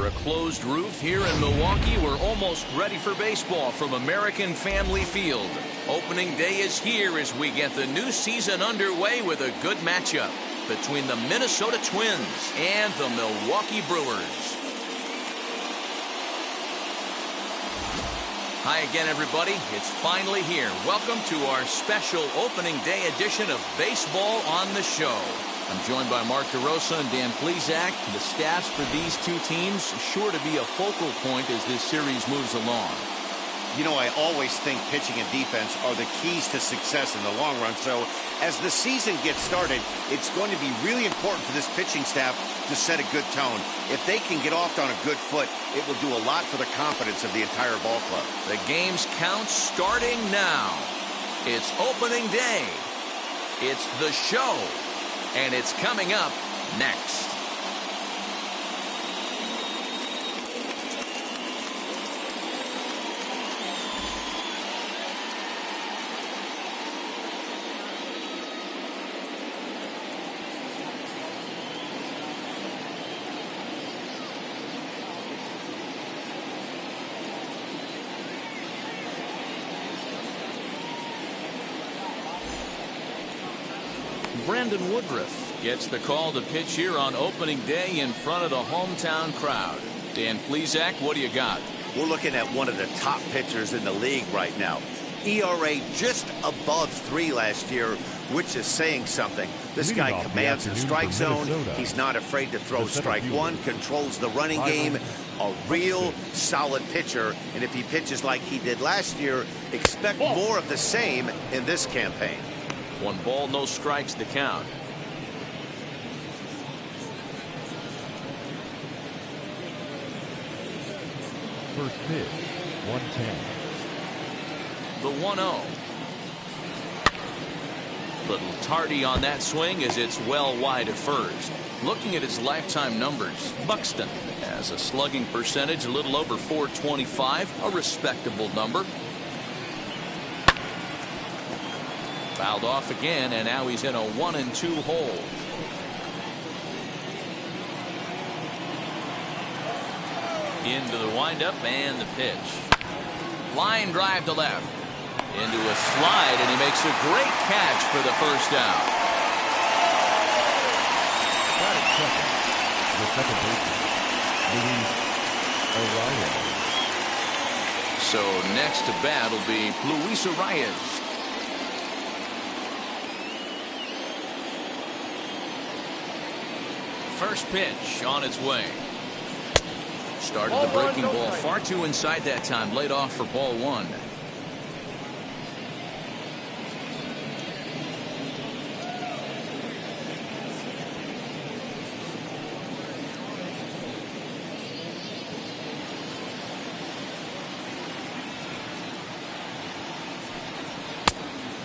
Under a closed roof here in Milwaukee, we're almost ready for baseball from American Family Field. Opening day is here as we get the new season underway with a good matchup between the Minnesota Twins and the Milwaukee Brewers. Hi again, everybody. It's finally here. Welcome to our special opening day edition of Baseball on the Show. I'm joined by Mark DeRosa and Dan Plesac. The staffs for these two teams sure to be a focal point as this series moves along. You know, I always think pitching and defense are the keys to success in the long run. So as the season gets started, it's going to be really important for this pitching staff to set a good tone. If they can get off on a good foot, it will do a lot for the confidence of the entire ball club. The game's count starting now. It's opening day. It's the show. And it's coming up next. Brandon Woodruff gets the call to pitch here on opening day in front of the hometown crowd. Dan Plesac, what do you got? We're looking at one of the top pitchers in the league right now. ERA just above 3 last year, which is saying something. This guy commands the strike zone. He's not afraid to throw strike one, controls the running game. A real solid pitcher. And if he pitches like he did last year, expect more of the same in this campaign. 1 ball, no strikes to count. First pitch, 110. The 1-0. Little tardy on that swing as it's well wide of first. Looking at his lifetime numbers, Buxton has a slugging percentage a little over .425, a respectable number. Fouled off again, and now he's in a 1-2 hole. Into the windup and the pitch. Line drive to left. Into a slide, and he makes a great catch for the first down. Got it second. The second baseman, Luis Arias. So next to bat will be Luis Arias. First pitch on its way. Started the breaking ball far too inside that time. Laid off for ball 1.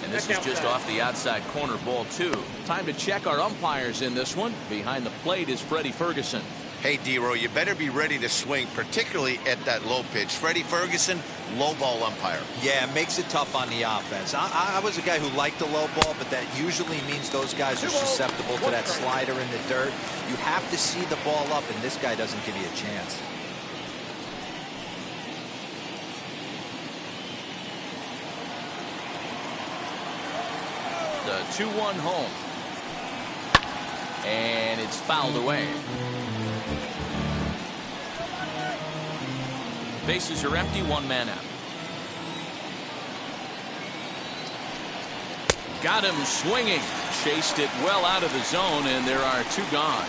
And this is just off the outside corner, ball 2. Time to check our umpires in this one. Behind the plate is Freddie Ferguson. Hey, D-Row, you better be ready to swing, particularly at that low pitch. Freddie Ferguson, low ball umpire. Yeah, it makes it tough on the offense. I was a guy who liked the low ball, but that usually means those guys are susceptible to that slider in the dirt. You have to see the ball up, and this guy doesn't give you a chance. The 2-1 home. And it's fouled away. Bases are empty, 1 man out. Got him swinging. Chased it well out of the zone, and there are 2 gone.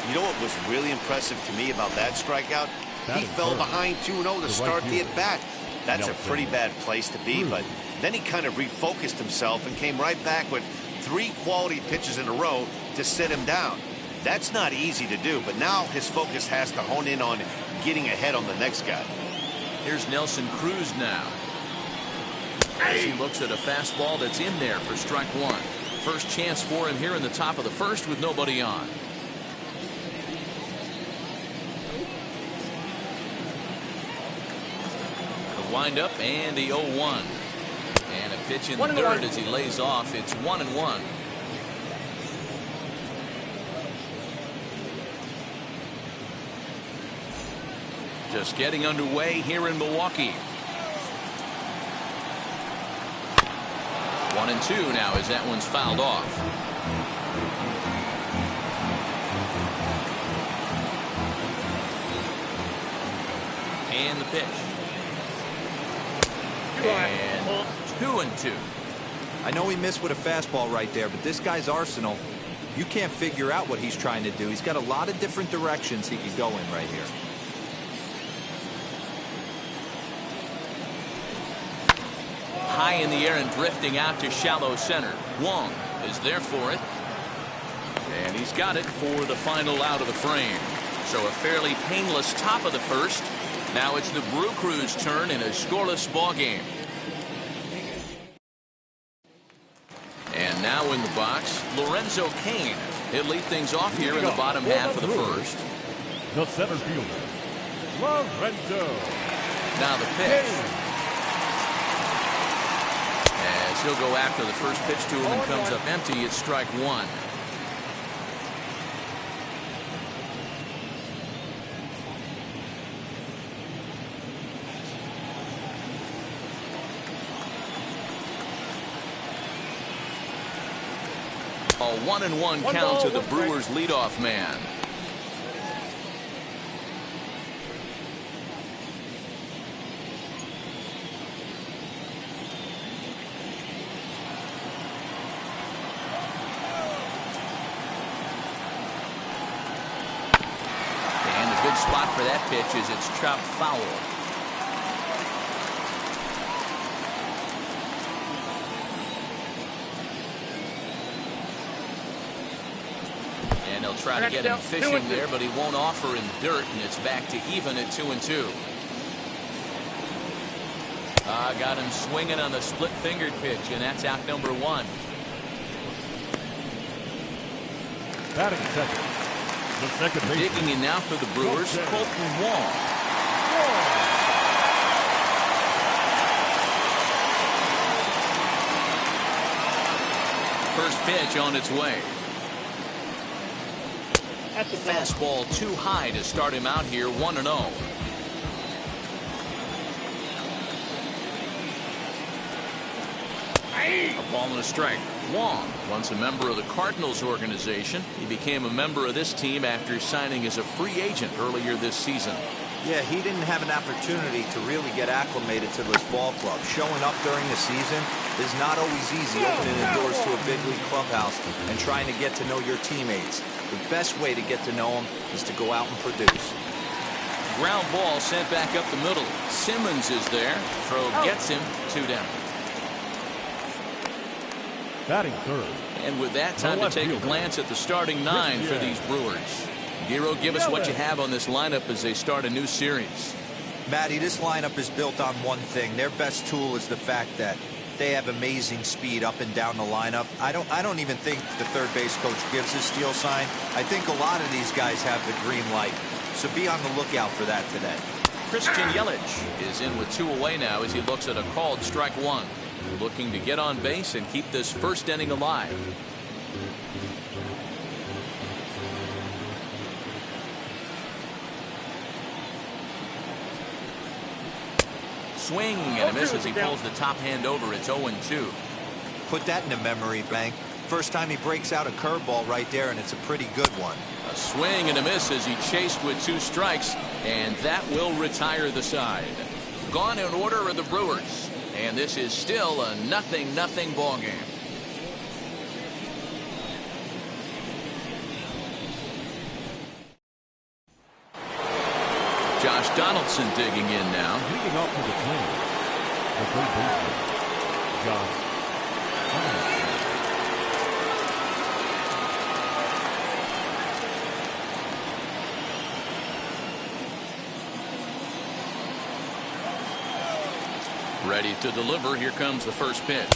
You know what was really impressive to me about that strikeout? He fell behind 2-0 to start the at-bat. That's a pretty bad place to be, but then he kind of refocused himself and came right back with 3 quality pitches in a row to sit him down. That's not easy to do, but now his focus has to hone in on getting ahead on the next guy. Here's Nelson Cruz now. As he looks at a fastball that's in there for strike 1. First chance for him here in the top of the first with nobody on. The windup and the 0-1. And a pitch in the dirt as he lays off. It's 1-1. Just getting underway here in Milwaukee. 1-2 now as that one's fouled off. And the pitch. And 2-2. I know he missed with a fastball right there, but this guy's arsenal, you can't figure out what he's trying to do. He's got a lot of different directions he could go in right here. High in the air and drifting out to shallow center. Wong is there for it. And he's got it for the final out of the frame. So a fairly painless top of the first. Now it's the Brew Crew's turn in a scoreless ball game. And now in the box, Lorenzo Cain. He'll lead things off here in the bottom half of the first. The center fielder, Lorenzo. Now the pitch. As he'll go after the first pitch to him and comes up empty, it's strike one. A 1-1 count to the Brewers leadoff man. And a good spot for that pitch is it's chopped foul. And they'll try to get him fishing there, but he won't offer in dirt, and it's back to even at 2-2. Got him swinging on the split-fingered pitch, and that's out number one. Batting second. The second baseman. Digging in now for the Brewers, Colton Wong. First pitch on its way. Fastball too high to start him out here, 1-0. A ball and a strike. Wong, once a member of the Cardinals organization, he became a member of this team after signing as a free agent earlier this season. Yeah, he didn't have an opportunity to really get acclimated to this ball club. Showing up during the season is not always easy, opening the doors to a big league clubhouse and trying to get to know your teammates. The best way to get to know them is to go out and produce. Ground ball sent back up the middle. Simmons is there. Throw gets him 2 down. Batting third. And with that, time to take a glance at the starting 9 for these Brewers. Giro, give us what you have on this lineup as they start a new series. Matty, this lineup is built on one thing. Their best tool is the fact that they have amazing speed up and down the lineup. I don't even think the third base coach gives his steal sign. I think a lot of these guys have the green light. So be on the lookout for that today. Christian Yelich is in with 2 away now as he looks at a called strike 1. Looking to get on base and keep this first inning alive. Swing and a miss as he pulls the top hand over. It's 0-2. Put that in a memory bank. First time he breaks out a curveball right there, and it's a pretty good one. A swing and a miss as he chased with 2 strikes, and that will retire the side. Gone in order are the Brewers, and this is still a 0-0 ball game. Josh Donaldson digging in now. Leading off to the plate, the third baseman, Josh Donaldson. Ready to deliver. Here comes the first pitch.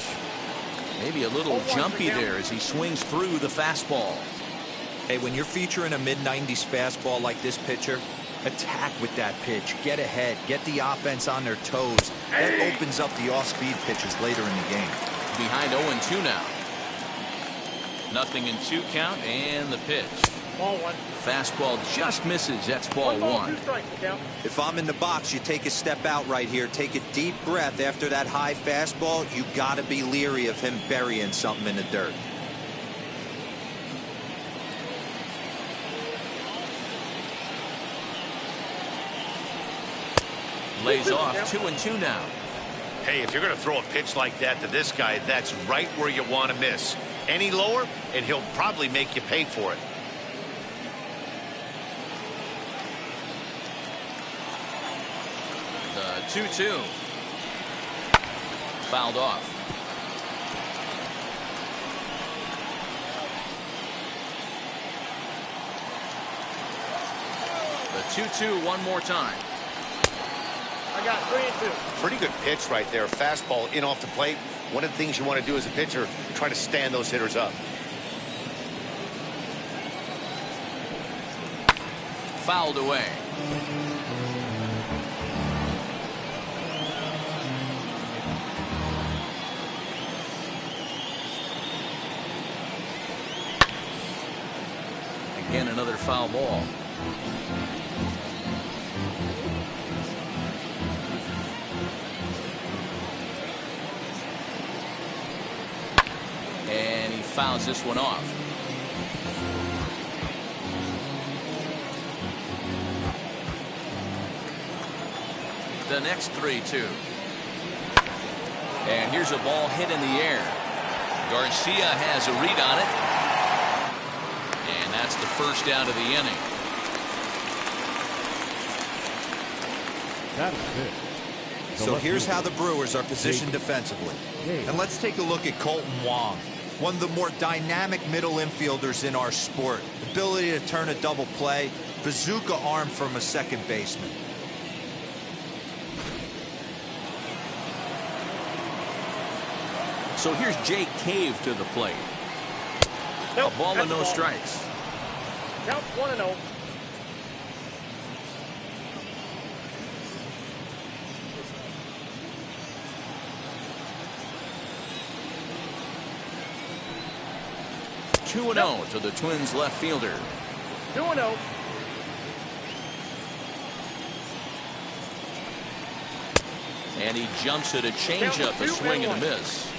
Maybe a little jumpy there as he swings through the fastball. Hey, when you're featuring a mid-90s fastball like this pitcher, attack with that pitch. Get ahead. Get the offense on their toes. That opens up the off-speed pitches later in the game. Behind 0-2 now. 0-2 count and the pitch. Ball one. Fastball just misses. That's ball one. 2 strikes, count. If I'm in the box, you take a step out right here. Take a deep breath after that high fastball. You got to be leery of him burying something in the dirt. Lays off 2-2 now. Hey, if you're going to throw a pitch like that to this guy, that's right where you want to miss. Any lower, and he'll probably make you pay for it. The 2-2. Fouled off. The 2-2 one more time. I got 3 and 2. Pretty good pitch right there. Fastball in off the plate. One of the things you want to do as a pitcher, try to stand those hitters up. Fouled away. Again, another foul ball. And he fouls this one off. The next 3-2. And here's a ball hit in the air. Garcia has a read on it. And that's the first down of the inning. That is it. So here's how the Brewers are positioned defensively. And let's take a look at Colton Wong, one of the more dynamic middle infielders in our sport. Ability to turn a double play, bazooka arm from a second baseman. So here's Jake Cave to the plate. Nope, A ball and no ball. strikes. Count 1-0. Two and 0 to the Twins left fielder. 2-0. And he jumps at a changeup, a swing and a miss.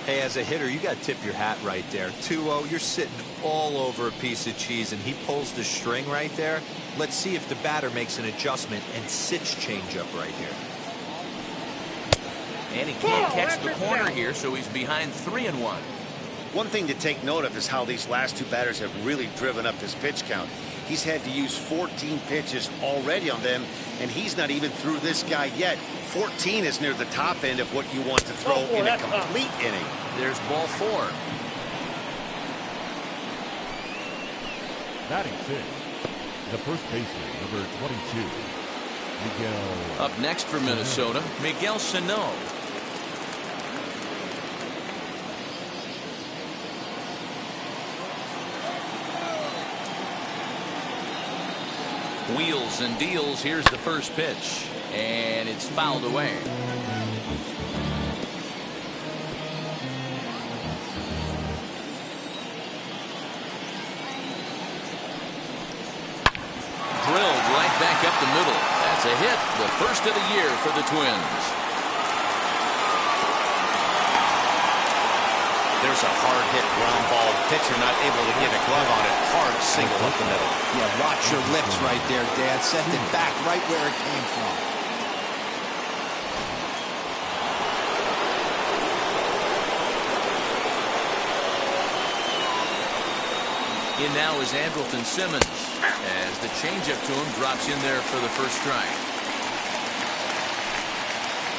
Hey, as a hitter, you got to tip your hat right there. 2-0, you're sitting all over a piece of cheese, and he pulls the string right there. Let's see if the batter makes an adjustment and sits changeup right here. And he can't catch the corner here, so he's behind 3-1. One thing to take note of is how these last two batters have really driven up his pitch count. He's had to use 14 pitches already on them, and he's not even through this guy yet. 14 is near the top end of what you want to throw in a complete inning. There's ball 4. Batting 6. The first baseman, number 22, Miguel. Up next for Minnesota, Miguel Sano. Wheels and deals. Here's the first pitch, and it's fouled away. Drilled right back up the middle. That's a hit, the first of the year for the Twins. There's a hard hit ground ball. Pitcher not able to get a glove on it. Hard single up the middle. Yeah, watch your lips right there, Dad. Sent it back right where it came from. In now is Andrelton Simmons, as the changeup to him drops in there for the first strike.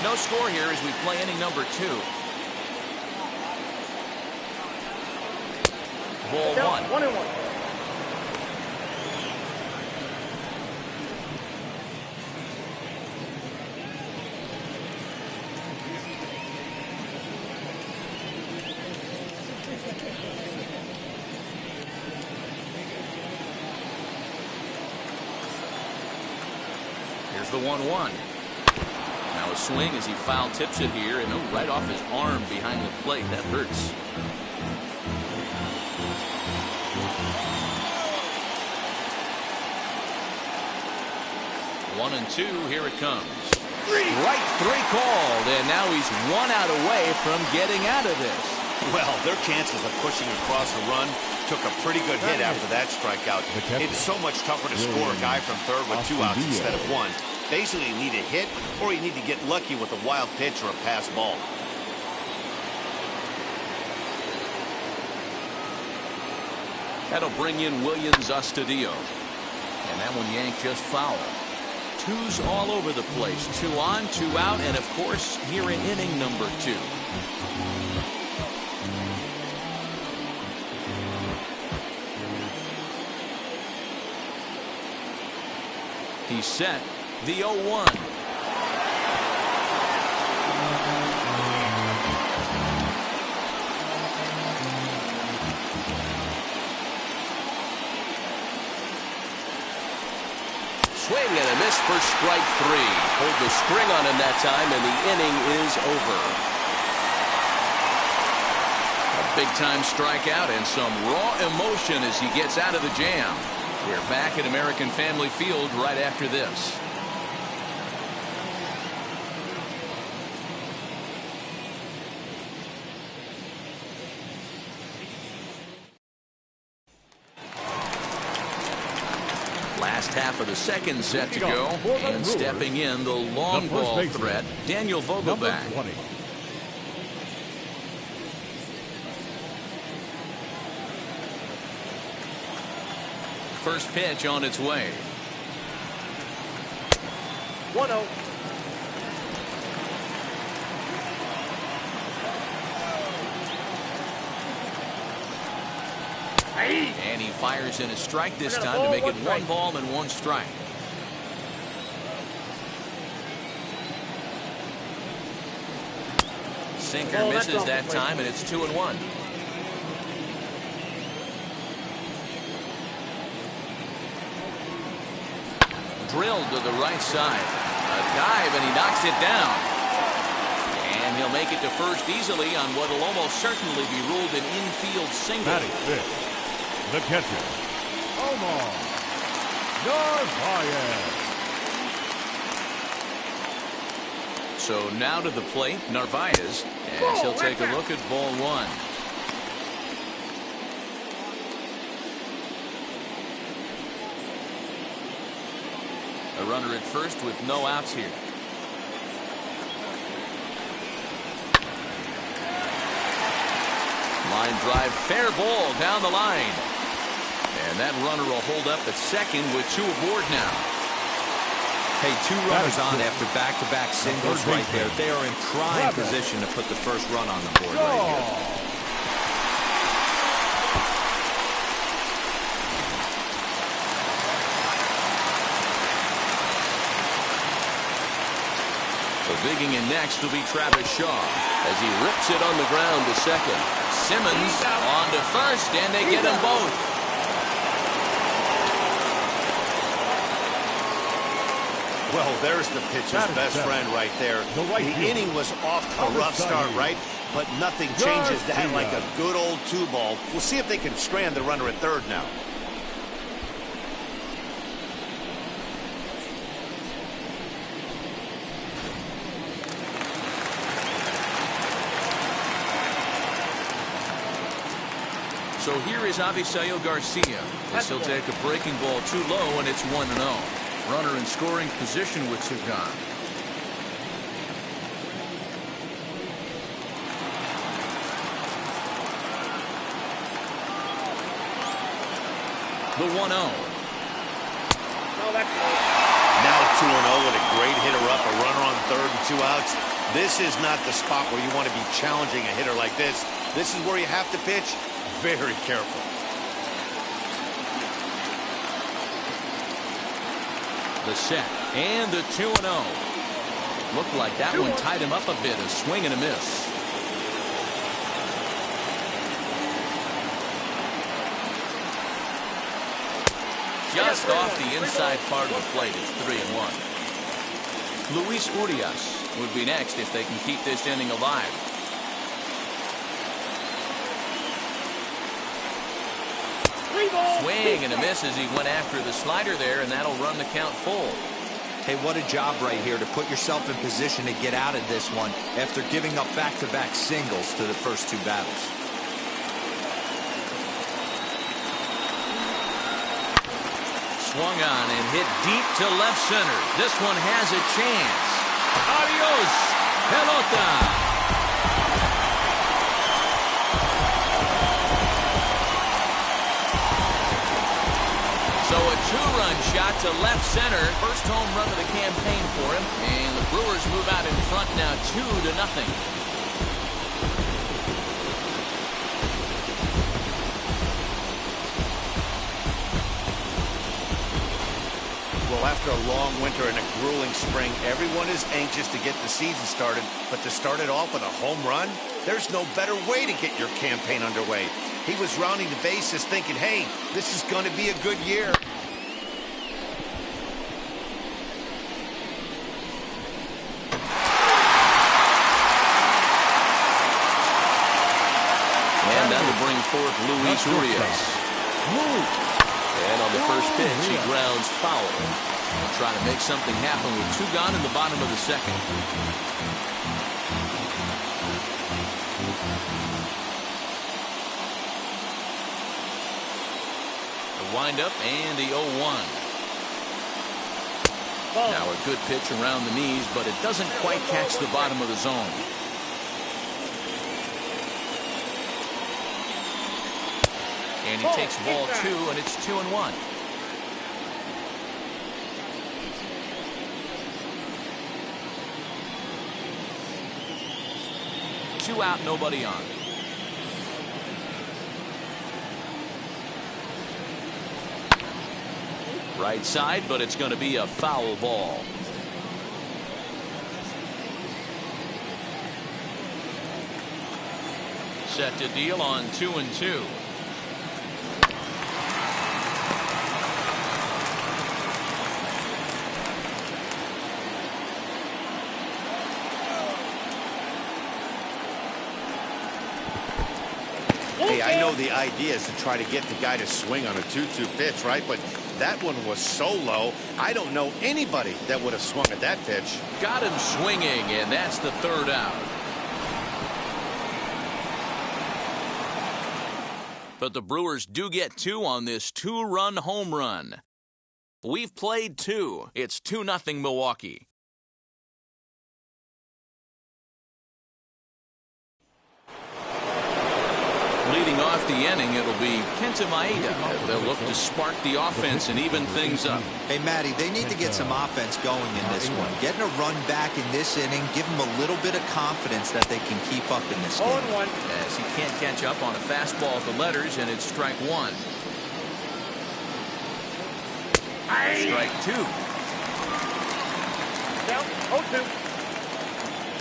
No score here as we play inning number 2. Ball 1. 1-1. Here's the 1-1. Now a swing as he foul tips it here, and right off his arm behind the plate. That hurts. 1-2, here it comes. Strike 3 called, and now he's 1 out away from getting out of this. Well, their chances of pushing across a run took a pretty good hit after that strikeout. It's so much tougher to score a guy from third with 2 outs instead of 1. Basically, you need a hit, or you need to get lucky with a wild pitch or a pass ball. That'll bring in Williams Astudillo. And that one yanked just foul. 2's all over the place. 2 on, 2 out, and of course, here in inning number 2. He's set. The 0-1. Swing and a miss for strike 3. Hold the string on him that time, and the inning is over. A big-time strikeout and some raw emotion as he gets out of the jam. We're back at American Family Field right after this. Last half of the second set to go, and stepping in the long ball threat, Daniel Vogelback. First pitch on its way. 1-0. And he fires in a strike this time to make it 1 ball and 1 strike. Sinker misses that time, and it's 2-1. Drilled to the right side. A dive, and he knocks it down. And he'll make it to first easily on what will almost certainly be ruled an infield single. Batting fifth, the catcher, Omar Narvaez. So now to the plate, Narvaez, as he'll take a look at ball 1. A runner at first with no outs here. Line drive, fair ball down the line. And that runner will hold up at second with 2 aboard now. Hey, 2 runners on after back-to-back singles right there. They are in prime position to put the first run on the board right here. So digging in next will be Travis Shaw as he rips it on the ground to second. Simmons on to first, and they get them both. Well, there's the pitcher's best friend right there. The inning was off to a rough start, right? But nothing changes that like a good old 2-ball. We'll see if they can strand the runner at third now. So here is Avisail Garcia as he'll take a breaking ball too low, and it's 1-0. Runner in scoring position with 2 gone. The 1-0. Now 2-0 with a great hitter up, a runner on third and 2 outs. This is not the spot where you want to be challenging a hitter like this. This is where you have to pitch very careful. The set and the 2-0. Looked like that one tied him up a bit. A swing and a miss. Just off the inside part of the plate. It's 3-1. Luis Urias would be next if they can keep this inning alive. Swing and a miss as he went after the slider there, and that'll run the count full. Hey, what a job right here to put yourself in position to get out of this one after giving up back-to-back singles to the first two batters. Swung on and hit deep to left center. This one has a chance. Adios, pelota. So a two-run shot to left center. First home run of the campaign for him. And the Brewers move out in front now 2-0. Well, after a long winter and a grueling spring, everyone is anxious to get the season started. But to start it off with a home run, there's no better way to get your campaign underway. He was rounding the bases thinking, hey, this is going to be a good year. And that will bring forth Luis Urias. And on the first pitch, he grounds foul. He'll try to make something happen with 2 gone in the bottom of the second. The windup and the 0-1. Now a good pitch around the knees, but it doesn't quite catch the bottom of the zone. And he takes ball 2, and it's 2-1. Two out, nobody on. Right side, but it's going to be a foul ball. Set to deal on 2-2. Hey, I know the idea is to try to get the guy to swing on a 2-2 pitch, right? But that one was so low, I don't know anybody that would have swung at that pitch. Got him swinging, and that's the 3rd out. But the Brewers do get 2 on this 2-run home run. We've played 2. It's 2-0 Milwaukee. Leading off the inning, it'll be Kenta Maeda. They'll look to spark the offense and even things up. Hey, Matty, they need to get some offense going in this one. Getting a run back in this inning, give them a little bit of confidence that they can keep up in this game. 0-1. As he can't catch up on a fastball at the letters, and it's strike 1. Strike 2. Count 0-2.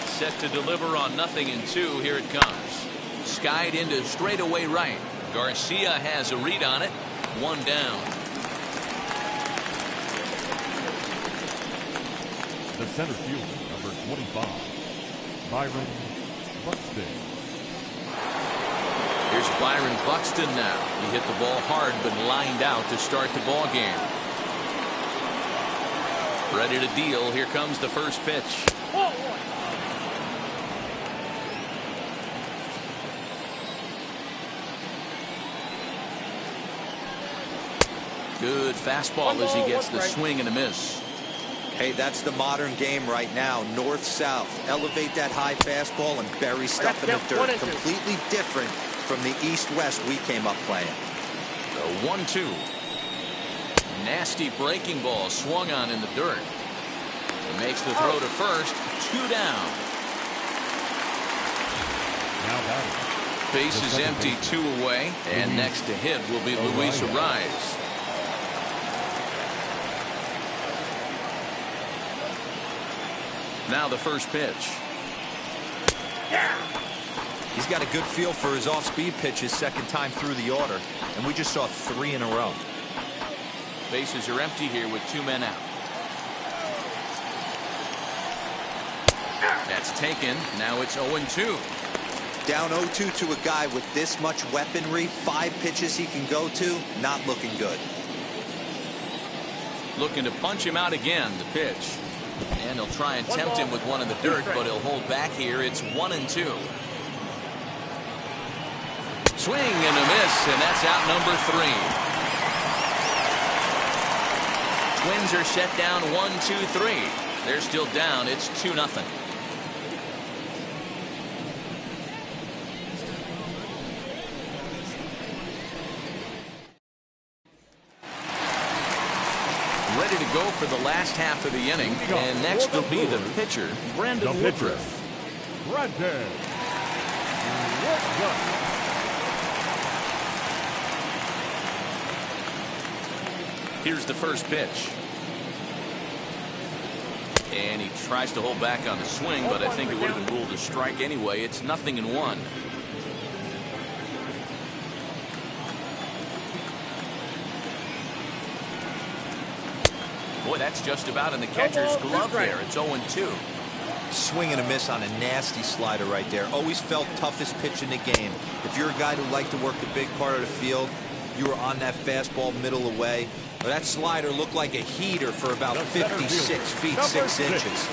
Set to deliver on 0-2. Here it comes. Skied into straightaway right. Garcia has a read on it. 1 down. The center fielder, number 25, Byron Buxton. Here's Byron Buxton now. He hit the ball hard, but lined out to start the ball game. Ready to deal. Here comes the first pitch. 1. Good fastball as he gets the swing and a miss. Hey, that's the modern game right now. North-south. Elevate that high fastball and bury stuff in the dirt. Completely different from the east-west we came up playing. The 1-2. Nasty breaking ball swung on in the dirt. He makes the throw to first. 2 down. Now batting. Base is empty, 2 away. And next to hit will be Luis Urias. Now the first pitch. He's got a good feel for his off-speed pitches second time through the order, and we just saw 3 in a row. Bases are empty here with 2 men out. That's taken. Now it's 0-2. Down 0-2 to a guy with this much weaponry, 5 pitches he can go to, not looking good. Looking to punch him out again. The pitch. And he'll try and tempt him with one in the dirt, but he'll hold back here. It's 1-2. Swing and a miss, and that's out number 3. Twins are set down 1-2-3. They're still down. It's 2-0. Ready to go for the last half of the inning. And next will be the pitcher, Brandon Woodruff. Brandon. Here's the first pitch. And he tries to hold back on the swing, but I think it would have been ruled a strike anyway. It's 0-1. Boy, that's just about in the catcher's glove there. It's 0-2. Swing and a miss on a nasty slider right there. Always felt toughest pitch in the game. If you're a guy who liked to work the big part of the field, you were on that fastball middle away. But that slider looked like a heater for about 56 feet 6 inches.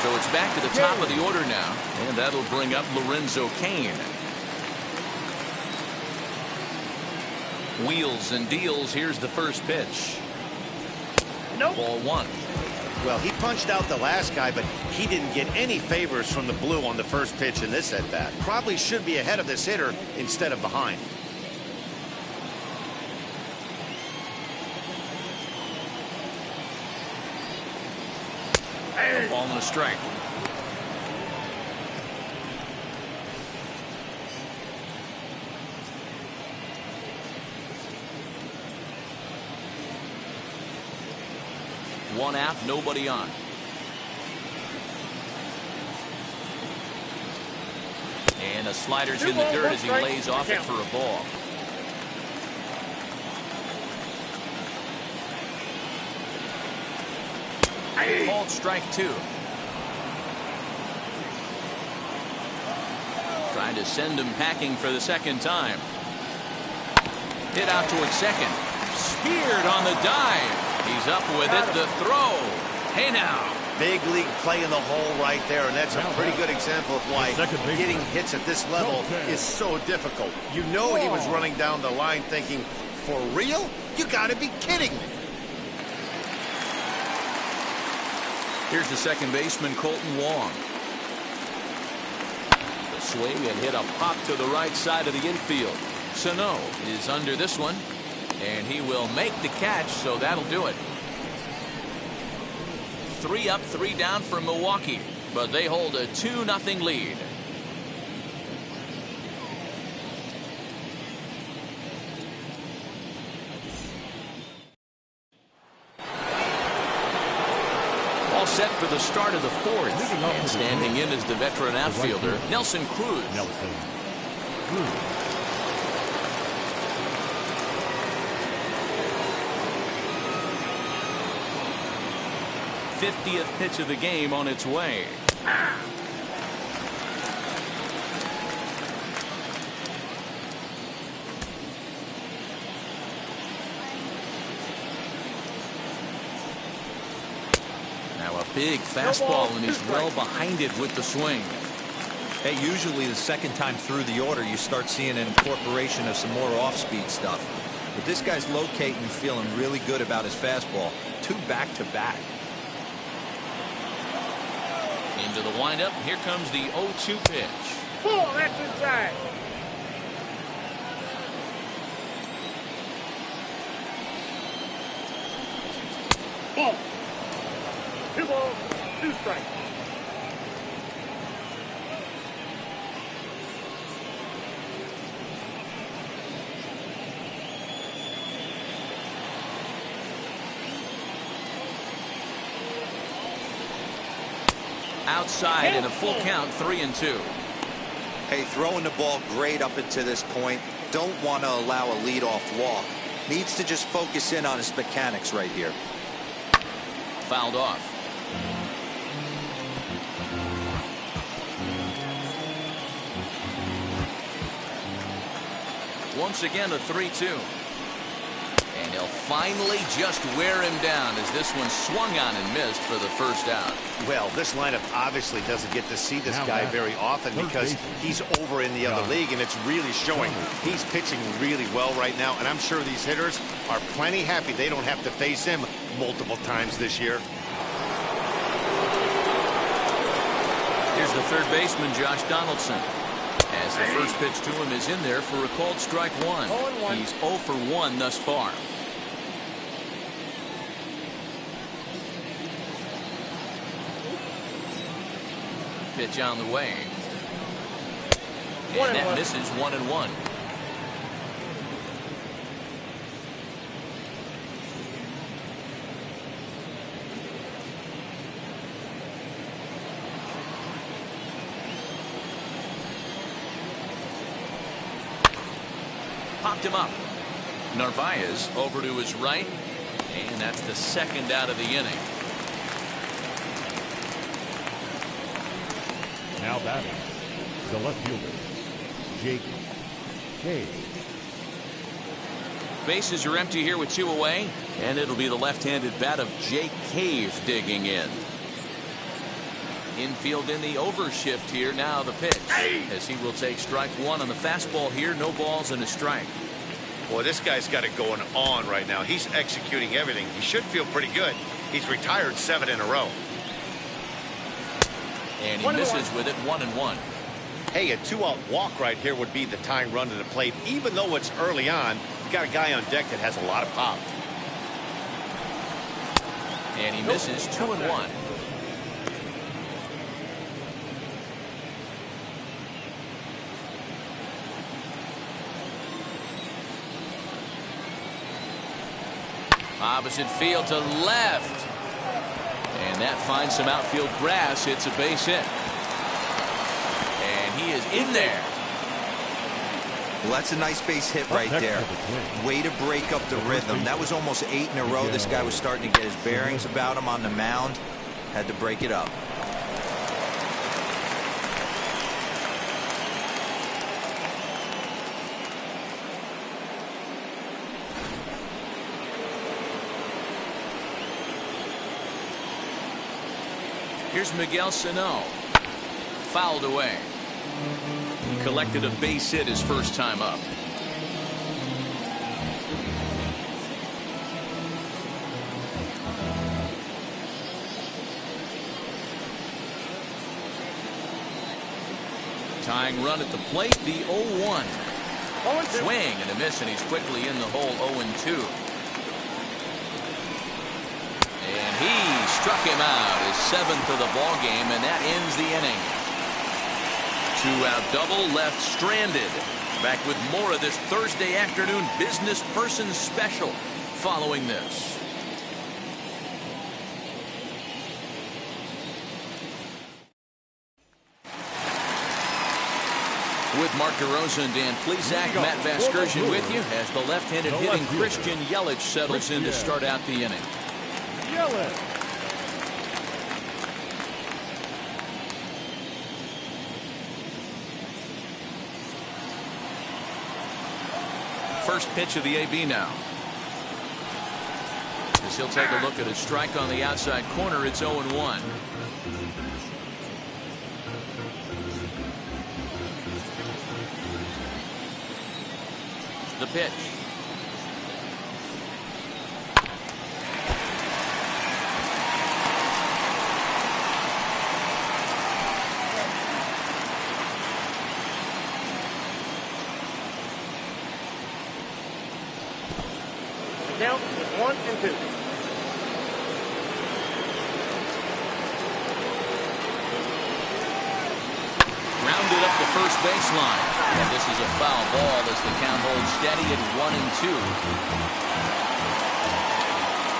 So it's back to the top of the order now, and that'll bring up Lorenzo Cain. Wheels and deals. Here's the first pitch. Nope. Ball 1. Well, he punched out the last guy, but he didn't get any favors from the blue on the first pitch in this at-bat. Probably should be ahead of this hitter instead of behind. A ball and a strike. One out, nobody on. And a slider's in the dirt as he lays off it for a ball. Called strike 2. Trying to send him packing for the second time. Hit out towards second. Speared on the dive. He's up with it. The throw. Hey now. Big league play in the hole right there, and that's a pretty good example of why getting hits at this level is so difficult. You know he was running down the line thinking, for real? You gotta be kidding me. Here's the second baseman, Colton Wong. The swing and hit a pop to the right side of the infield. Sano is under this one, and he will make the catch, so that'll do it. 3 up, 3 down for Milwaukee, but they hold a 2-0 lead. All set for the start of the 4th. And standing in is the veteran outfielder, Nelson Cruz. 50th pitch of the game on its way. Now a big fastball, and he's well behind it with the swing. Hey, usually the second time through the order you start seeing an incorporation of some more off-speed stuff. But this guy's locating and feeling really good about his fastball. 2 back-to-back. Into the windup. Here comes the 0-2 pitch. Pull, that's inside. Ball. 2 balls, 2 strikes. Outside in a full count, 3-2. Hey, throwing the ball great up until this point. Don't want to allow a leadoff walk. Needs to just focus in on his mechanics right here. Fouled off. Once again, a 3-2. And he'll They'll finally just wear him down as this one swung on and missed for the first out. Well, this lineup obviously doesn't get to see this guy very often because he's over in the other league, and it's really showing. He's pitching really well right now, and I'm sure these hitters are plenty happy they don't have to face him multiple times this year. Here's the third baseman, Josh Donaldson. As the first pitch to him is in there for a called strike one. He's 0 for 1 thus far. Pitch on the way. And that misses 1-1. Popped him up. Narvaez over to his right, and that's the second out of the inning. Now batting, the left fielder, Jake Cave. Bases are empty here with 2 away, and it'll be the left-handed bat of Jake Cave digging in. Infield in the overshift here. Now the pitch, as he will take strike one on the fastball here. No balls and a strike. Boy, this guy's got it going on right now. He's executing everything. He should feel pretty good. He's retired 7 in a row. And he misses with it, 1-1. Hey, a 2-out walk right here would be the tying run to the plate. Even though it's early on, you've got a guy on deck that has a lot of pop. And he misses 2-1. Opposite field to left. And that finds some outfield grass. It's a base hit. And he is in there. Well, that's a nice base hit right there. Way to break up the rhythm. That was almost 8 in a row. This guy was starting to get his bearings about him on the mound. Had to break it up. Here's Miguel Sano. Fouled away. Collected a base hit his first time up. Tying run at the plate, the 0-1. Swing and a miss, and he's quickly in the hole, 0-2. And he struck him out, his 7th of the ball game, and that ends the inning. 2-out double left stranded. Back with more of this Thursday afternoon business person special following this. With Mark DeRosa and Dan Plesac, Matt Vasgersian with you as the left-handed hitting Christian Yelich settles in to start out the inning. First pitch of the AB now. As he'll take a look at a strike on the outside corner, it's 0-1. The pitch. Count is 1 and 2. Rounded up the first baseline. And this is a foul ball as the count holds steady at 1-2.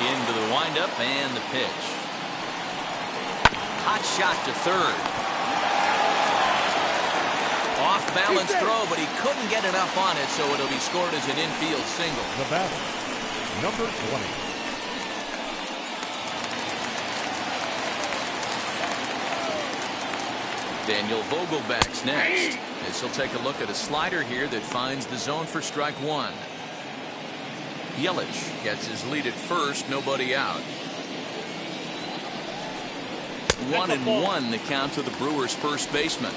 Into the windup and the pitch. Hot shot to third. Off balance throw, but he couldn't get enough on it, so it'll be scored as an infield single. The batter, number 20. Daniel Vogelback's next, as he'll take a look at a slider here that finds the zone for strike one. Yelich gets his lead at first, nobody out. 1-1 the count to the Brewers' first baseman.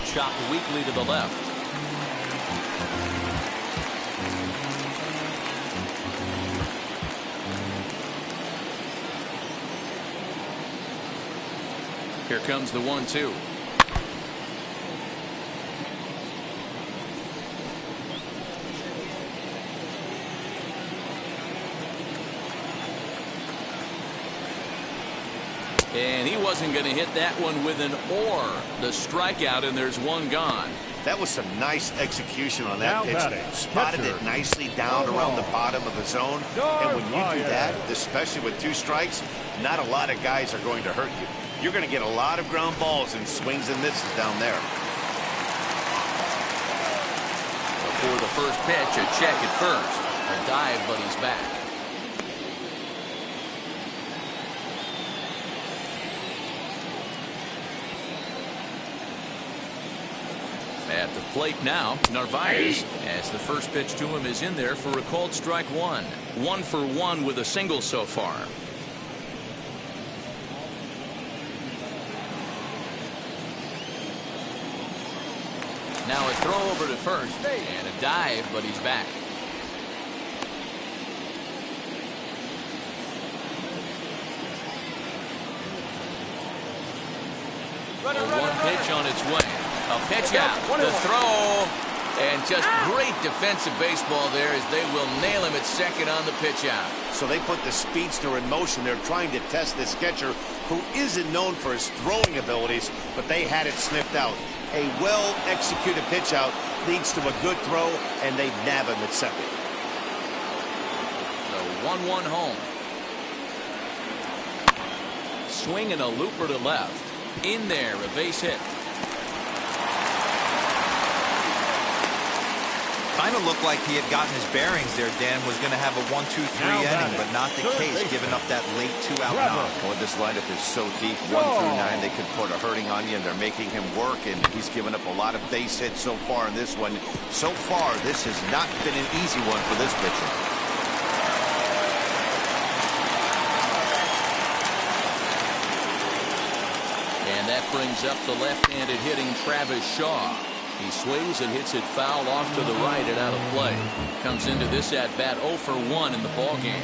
Chopped weakly to the left. Here comes the 1-2. And he wasn't going to hit that one with an or. The strikeout, and there's one gone. That was some nice execution on that Now pitch. batting, Spotted catcher. it nicely down around the bottom of the zone. And when you do that, especially with 2 strikes, not a lot of guys are going to hurt you. You're going to get a lot of ground balls and swings and misses down there. Before the first pitch, a check at first. A dive, but he's back. At the plate now, Narvaez, as the first pitch to him is in there for a called strike 1. 1 for 1 with a single so far. Now a throw over to first and a dive, but he's back. One pitch on its way. A pitch out. The throw. And just great defensive baseball there as they will nail him at second on the pitch out. So they put the speedster in motion. They're trying to test this catcher who isn't known for his throwing abilities, but they had it sniffed out. A well-executed pitch out leads to a good throw, and they nab him at second. The 1-1 home. Swing and a looper to left. In there, a base hit. Kind of looked like he had gotten his bearings there. Dan was going to have a 1-2-3 inning, but not the case, giving up that late 2-out knock. Boy, this lineup is so deep. 1 through 9, they could put a hurting on you, and they're making him work, and he's given up a lot of base hits so far in this one. So far, this has not been an easy one for this pitcher. And that brings up the left-handed hitting Travis Shaw. He swings and hits it foul off to the right and out of play. Comes into this at-bat 0 for 1 in the ballgame.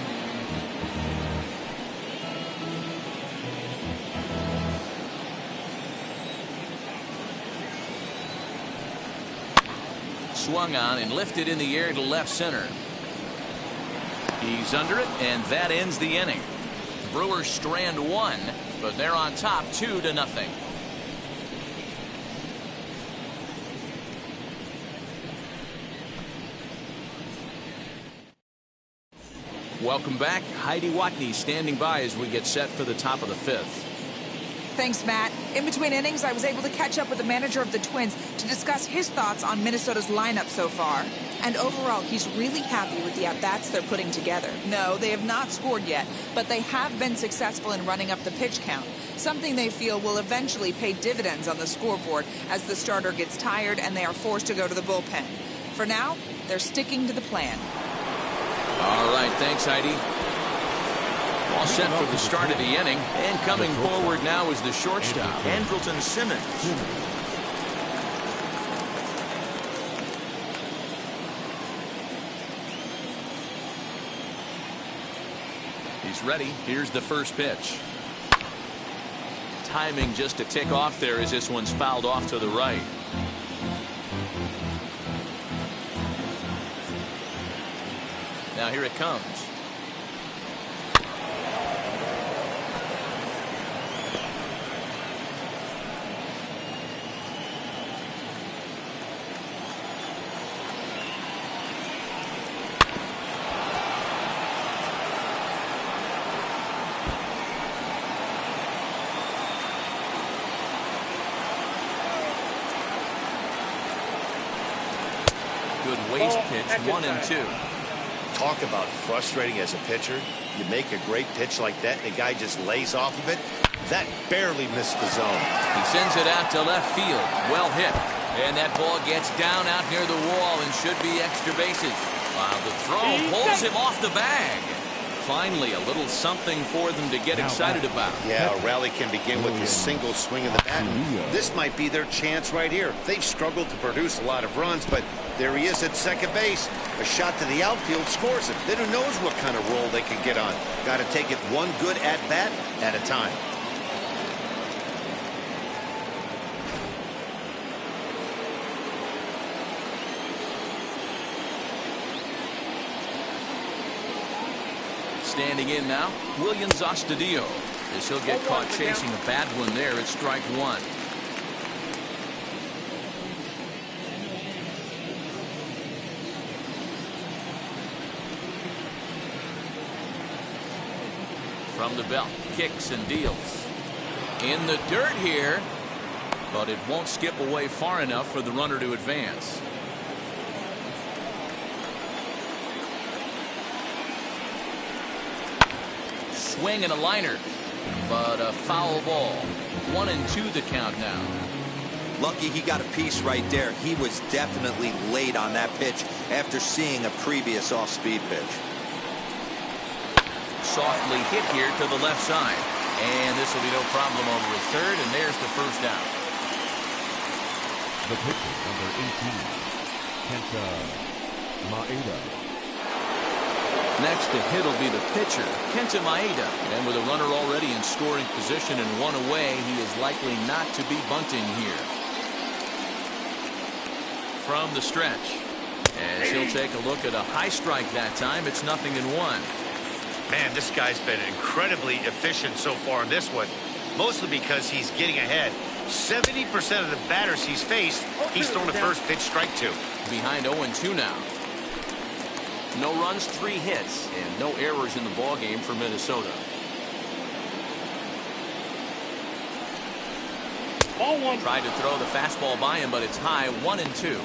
Swung on and lifted in the air to left center. He's under it, and that ends the inning. Brewers strand 1, but they're on top 2-0. Welcome back. Heidi Watney standing by as we get set for the top of the 5th. Thanks, Matt. In between innings, I was able to catch up with the manager of the Twins to discuss his thoughts on Minnesota's lineup so far. And overall, he's really happy with the at-bats they're putting together. No, they have not scored yet, but they have been successful in running up the pitch count, something they feel will eventually pay dividends on the scoreboard as the starter gets tired and they are forced to go to the bullpen. For now, they're sticking to the plan. All right, thanks, Heidi. All set for the start of the inning, and coming forward now is the shortstop, Andrelton Simmons. He's ready. Here's the first pitch. Timing just to tick off there as this one's fouled off to the right. Now here it comes. Good waste pitch, 1-2. Talk about frustrating as a pitcher. You make a great pitch like that, and the guy just lays off of it. That barely missed the zone. He sends it out to left field. Well hit. And that ball gets down out near the wall and should be extra bases. While the throw pulls him off the bag. Finally, a little something for them to get excited about. Yeah, a rally can begin with a single swing of the bat. This might be their chance right here. They've struggled to produce a lot of runs, but there he is at second base. A shot to the outfield scores him. Then who knows what kind of roll they can get on. Got to take it one good at-bat at a time. Standing in now, Williams Astudillo. As he'll get caught chasing a bad one there at strike one. From the belt, kicks and deals. In the dirt here, but it won't skip away far enough for the runner to advance. Swing and a liner, but a foul ball. 1-2 the count now. Lucky he got a piece right there. He was definitely late on that pitch after seeing a previous off-speed pitch. Softly hit here to the left side, and this will be no problem over at third, and there's the first out. The pitcher, number 18, Kenta Maeda. Next to hit will be the pitcher, Kenta Maeda. And with a runner already in scoring position and one away, he is likely not to be bunting here. From the stretch, as he'll take a look at a high strike that time, it's 0-1. Man, this guy's been incredibly efficient so far in this one, mostly because he's getting ahead. 70% of the batters he's faced, he's thrown a first pitch strike to. Behind 0-2 now. No runs, 3 hits, and no errors in the ballgame for Minnesota. Tried to throw the fastball by him, but it's high, 1-2.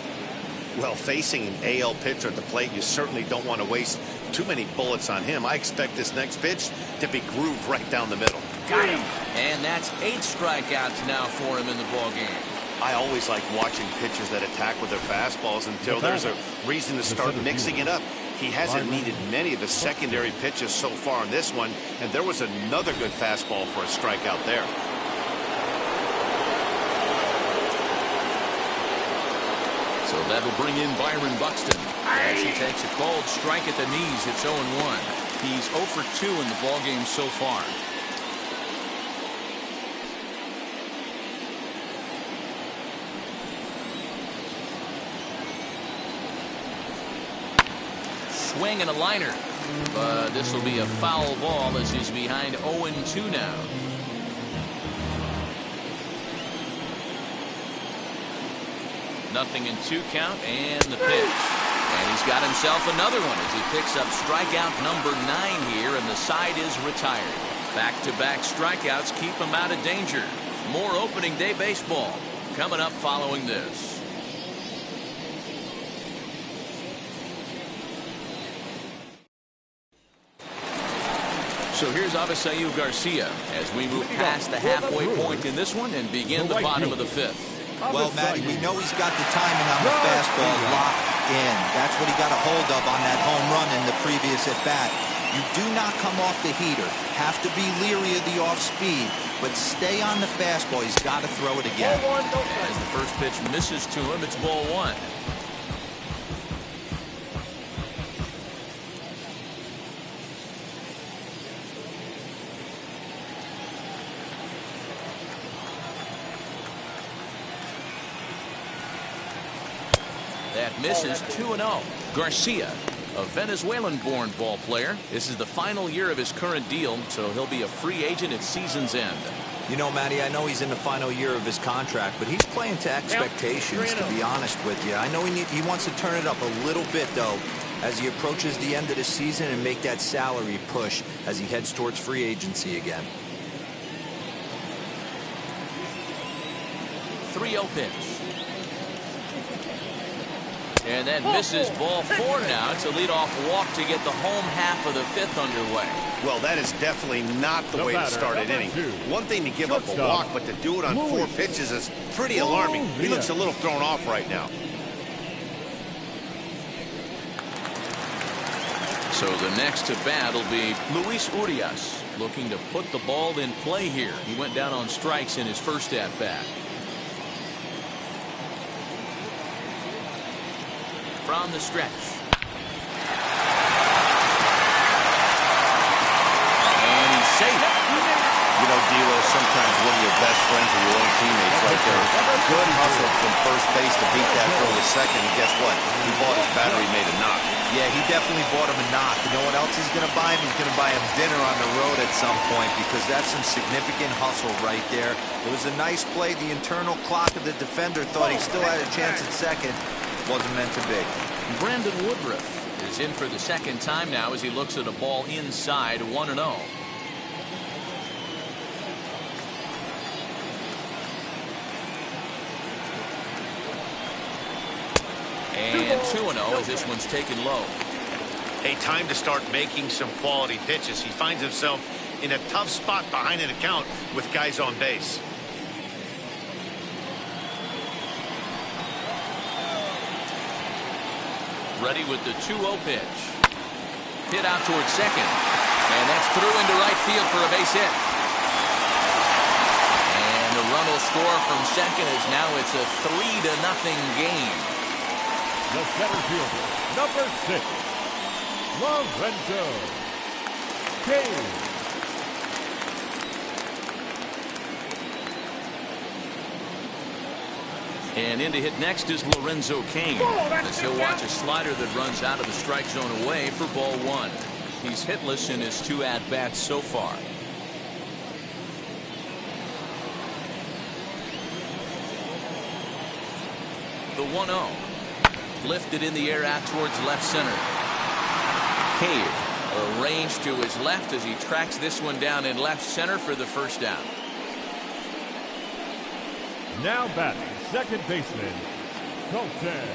Well, facing an AL pitcher at the plate, you certainly don't want to waste too many bullets on him. I expect this next pitch to be grooved right down the middle. Got him. And that's 8 strikeouts now for him in the ballgame. I always like watching pitchers that attack with their fastballs until there's a reason to start mixing it up. He hasn't needed many of the secondary pitches so far in this one, and there was another good fastball for a strikeout there. So that'll bring in Byron Buxton. As he takes a cold strike at the knees, it's 0-1. He's 0 for 2 in the ballgame so far. Swing and a liner, but this will be a foul ball as he's behind 0-2 now. Nothing in 2 count, and the pitch. And he's got himself another one as he picks up strikeout number 9 here, and the side is retired. Back-to-back strikeouts keep him out of danger. More opening day baseball coming up following this. So here's Avisaíl Garcia as we move past the halfway point in this one and begin the bottom of the 5th. Well, Matty, we know he's got the timing on the fastball locked in. That's what he got a hold of on that home run in the previous at-bat. You do not come off the heater. Have to be leery of the off-speed, but stay on the fastball. He's got to throw it again. As the first pitch misses to him, it's ball 1. That misses 2-0. Garcia, a Venezuelan-born ball player. This is the final year of his current deal, so he'll be a free agent at season's end. You know, Matty, I know he's in the final year of his contract, but he's playing to expectations, to be honest with you. I know he wants to turn it up a little bit, though, as he approaches the end of the season and make that salary push as he heads towards free agency again. 3-0 pitch. And that misses ball 4 now. It's a leadoff walk to get the home half of the 5th underway. Well, that is definitely not the way to start an inning. One thing to give up a walk, but to do it on 4 pitches is pretty alarming. He looks a little thrown off right now. So the next to bat will be Luis Urias, looking to put the ball in play here. He went down on strikes in his first at-bat. From the stretch. And he's safe. You know, D'Lo, sometimes one of your best friends are your own teammates right there. Good hustle from first base to beat that throw to second. And guess what? He bought his battery made a knock. Yeah, he definitely bought him a knock. You know what else he's going to buy him? He's going to buy him dinner on the road at some point, because that's some significant hustle right there. It was a nice play. The internal clock of the defender thought he still had a chance at second. Wasn't meant to be. Brandon Woodruff is in for the second time now as he looks at a ball inside 1-0. And 2-0 as this one's taken low. Hey, time to start making some quality pitches. He finds himself in a tough spot behind an account with guys on base. Ready with the 2-0 pitch. Hit out towards second. And that's through into right field for a base hit. And the run will score from second as now it's a 3-0 game. The center fielder, number 6, Lorenzo Cain. And in to hit next is Lorenzo Cain, as he'll watch a slider that runs out of the strike zone away for ball 1. He's hitless in his 2 at-bats so far. The 1-0. Lifted in the air out towards left center. Cave arranged to his left as he tracks this one down in left center for the first down. Now batting, second baseman, Colton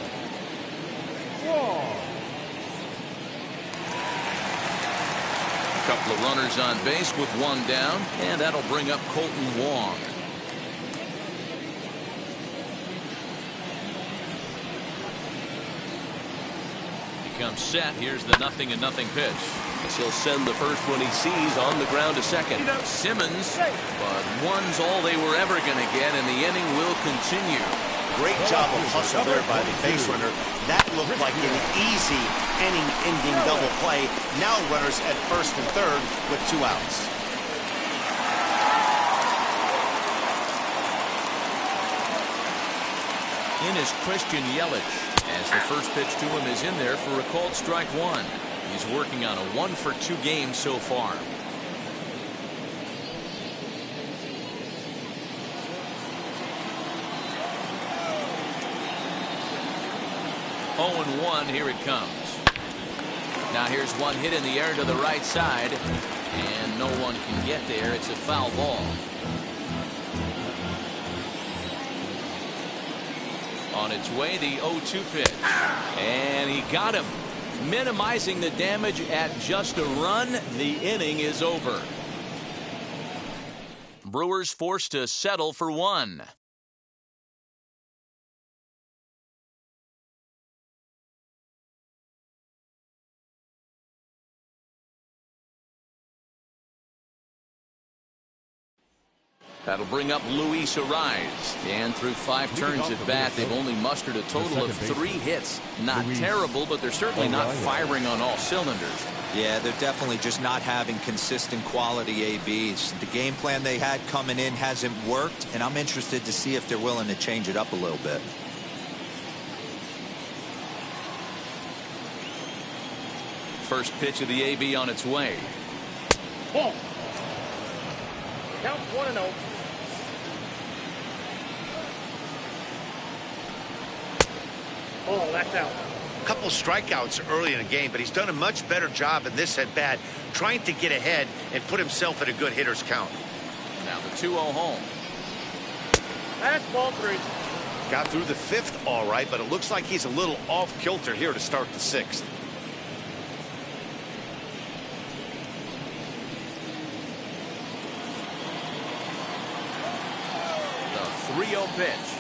Wong. A couple of runners on base with 1 down, and that'll bring up Colton Wong. Comes set. Here's the 0-0 pitch. He'll send the first one he sees on the ground to second. Simmons, but one's all they were ever going to get, and the inning will continue. Great job of hustle there by the base runner. That looked like an easy inning-ending double play. Now runners at first and third with 2 outs. In is Christian Yelich, as the first pitch to him is in there for a called strike 1. He's working on a 1-for-2 game so far. Oh, 1, here it comes. Now here's one hit in the air to the right side, and no one can get there. It's a foul ball. On its way, the 0-2 pitch. And he got him. Minimizing the damage at just a run. The inning is over. Brewers forced to settle for 1. That'll bring up Luis Urias. And through 5 turns at bat, they've only mustered a total of 3 hits. Not terrible, but they're certainly not firing on all cylinders. Yeah, they're definitely just not having consistent quality ABs. The game plan they had coming in hasn't worked, and I'm interested to see if they're willing to change it up a little bit. First pitch of the AB on its way. Ball. Count 1-0. Oh, that's out. A couple strikeouts early in the game, but he's done a much better job in this at bat, trying to get ahead and put himself in a good hitter's count. Now the 2-0 home. That's ball 3. Got through the 5th all right, but it looks like he's a little off kilter here to start the 6th. The 3-0 pitch.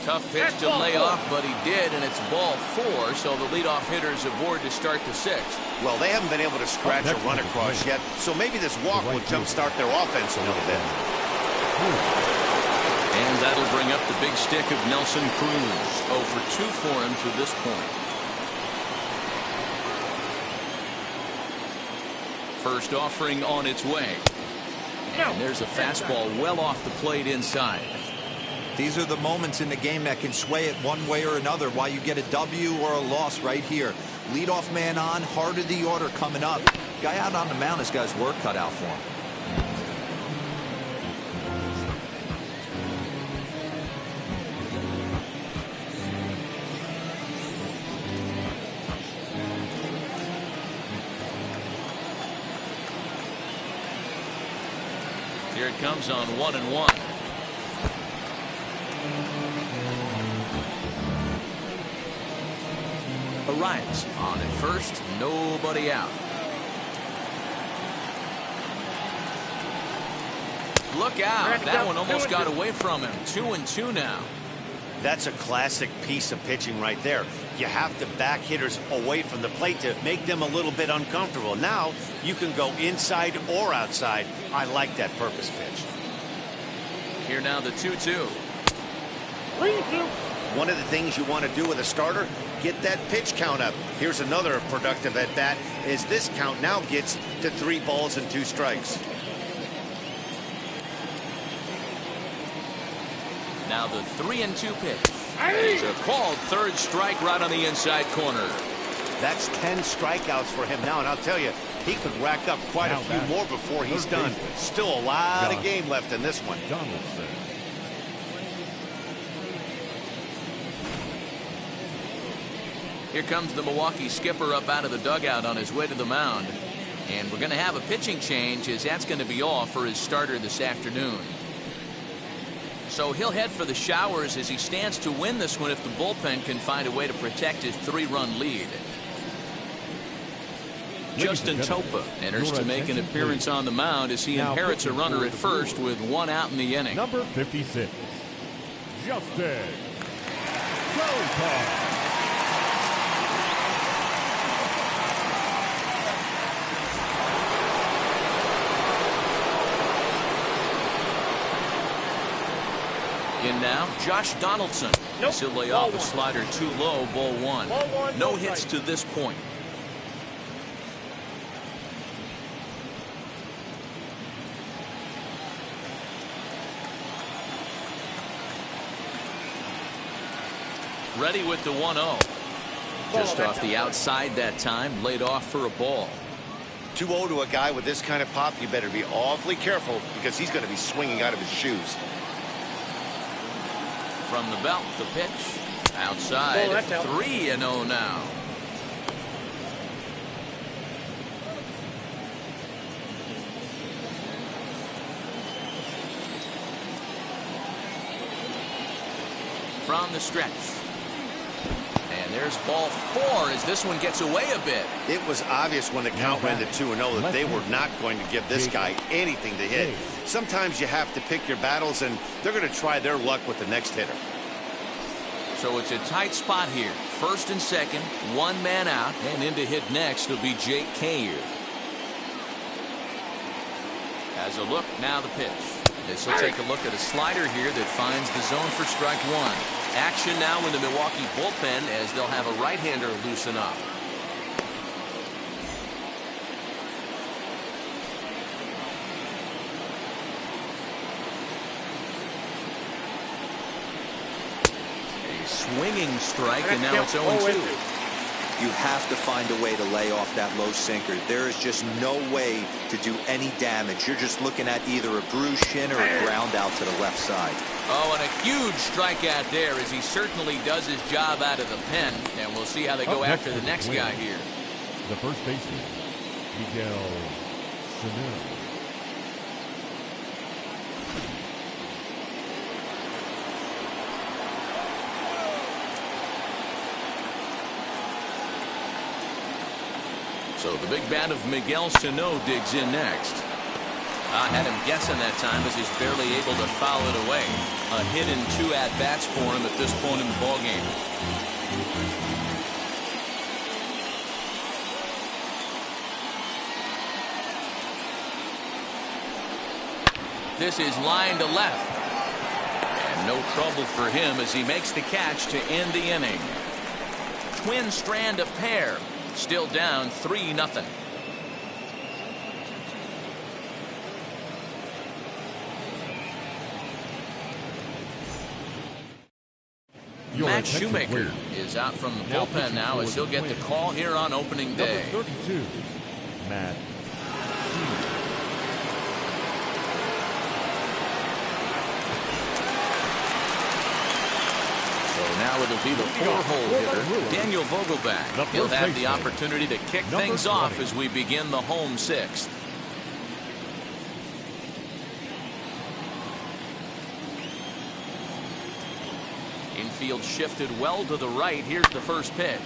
Tough pitch to lay off, but he did, and it's ball 4, so the leadoff hitter's aboard to start the 6th. Well, they haven't been able to scratch a run across yet, so maybe this walk will jumpstart their offense a little bit. And that'll bring up the big stick of Nelson Cruz. 0 for 2 for him to this point. First offering on its way. And there's a fastball well off the plate inside. These are the moments in the game that can sway it one way or another, why you get a W or a loss right here. Leadoff man on, heart of the order coming up. Guy out on the mound has got his work cut out for him. Here it comes on 1-1. Arias on at first, nobody out. Look out, that one almost got away from him. 2-2 now. That's a classic piece of pitching right there. You have to back hitters away from the plate to make them a little bit uncomfortable. Now you can go inside or outside. I like that purpose pitch. Here now the 2-2. One of the things you want to do with a starter, get that pitch count up. Here's another productive at bat, is this count now gets to 3 balls and 2 strikes. Now the 3-2 pitch. It's a called third strike right on the inside corner. That's 10 strikeouts for him now, and I'll tell you, he could rack up quite a few more before he's done. Still a lot of game left in this one. Here comes the Milwaukee skipper up out of the dugout on his way to the mound. And we're going to have a pitching change, as that's going to be all for his starter this afternoon. So he'll head for the showers as he stands to win this one if the bullpen can find a way to protect his 3-run lead. Justin Topa enters to make an appearance on the mound as he inherits a runner at first with 1 out in the inning. Number 56, Justin Topa. In now, Josh Donaldson. He'll lay off a slider too low, ball 1. No hits to this point. Ready with the 1-0. Just off the outside that time, laid off for a ball. 2-0 to a guy with this kind of pop, you better be awfully careful because he's going to be swinging out of his shoes. From the belt, the pitch. Outside, 3-0 now. From the stretch. And there's ball 4 as this one gets away a bit. It was obvious when the count ran to 2-0 that they were not going to give this guy anything to hit. Sometimes you have to pick your battles, and they're going to try their luck with the next hitter. So it's a tight spot here. First and second, 1 man out, and in to hit next will be Jake Cahill. Has a look, now the pitch. This will take a look at a slider here that finds the zone for strike 1. Action now in the Milwaukee bullpen as they'll have a right-hander loosen up. A swinging strike, and now it's 0-2. You have to find a way to lay off that low sinker. There is just no way to do any damage. You're just looking at either a bruised shin or a ground out to the left side. Oh, and a huge strikeout there as he certainly does his job out of the pen. And we'll see how they go after the next guy here. The first baseman, Miguel Sano. So the big bat of Miguel Sano digs in next. I had him guessing that time as he's barely able to foul it away. A hit and 2 at-bats for him at this point in the ballgame. This is line to left. And no trouble for him as he makes the catch to end the inning. Twins strand a pair. Still down 3-0. Matt Shoemaker is out from the bullpen now as he'll get the call here on opening day. Number 32, Matt. So now it'll be the 4-hole hitter, Daniel Vogelback. He'll have the opportunity to kick things off as we begin the home 6th. Infield shifted well to the right. Here's the first pitch.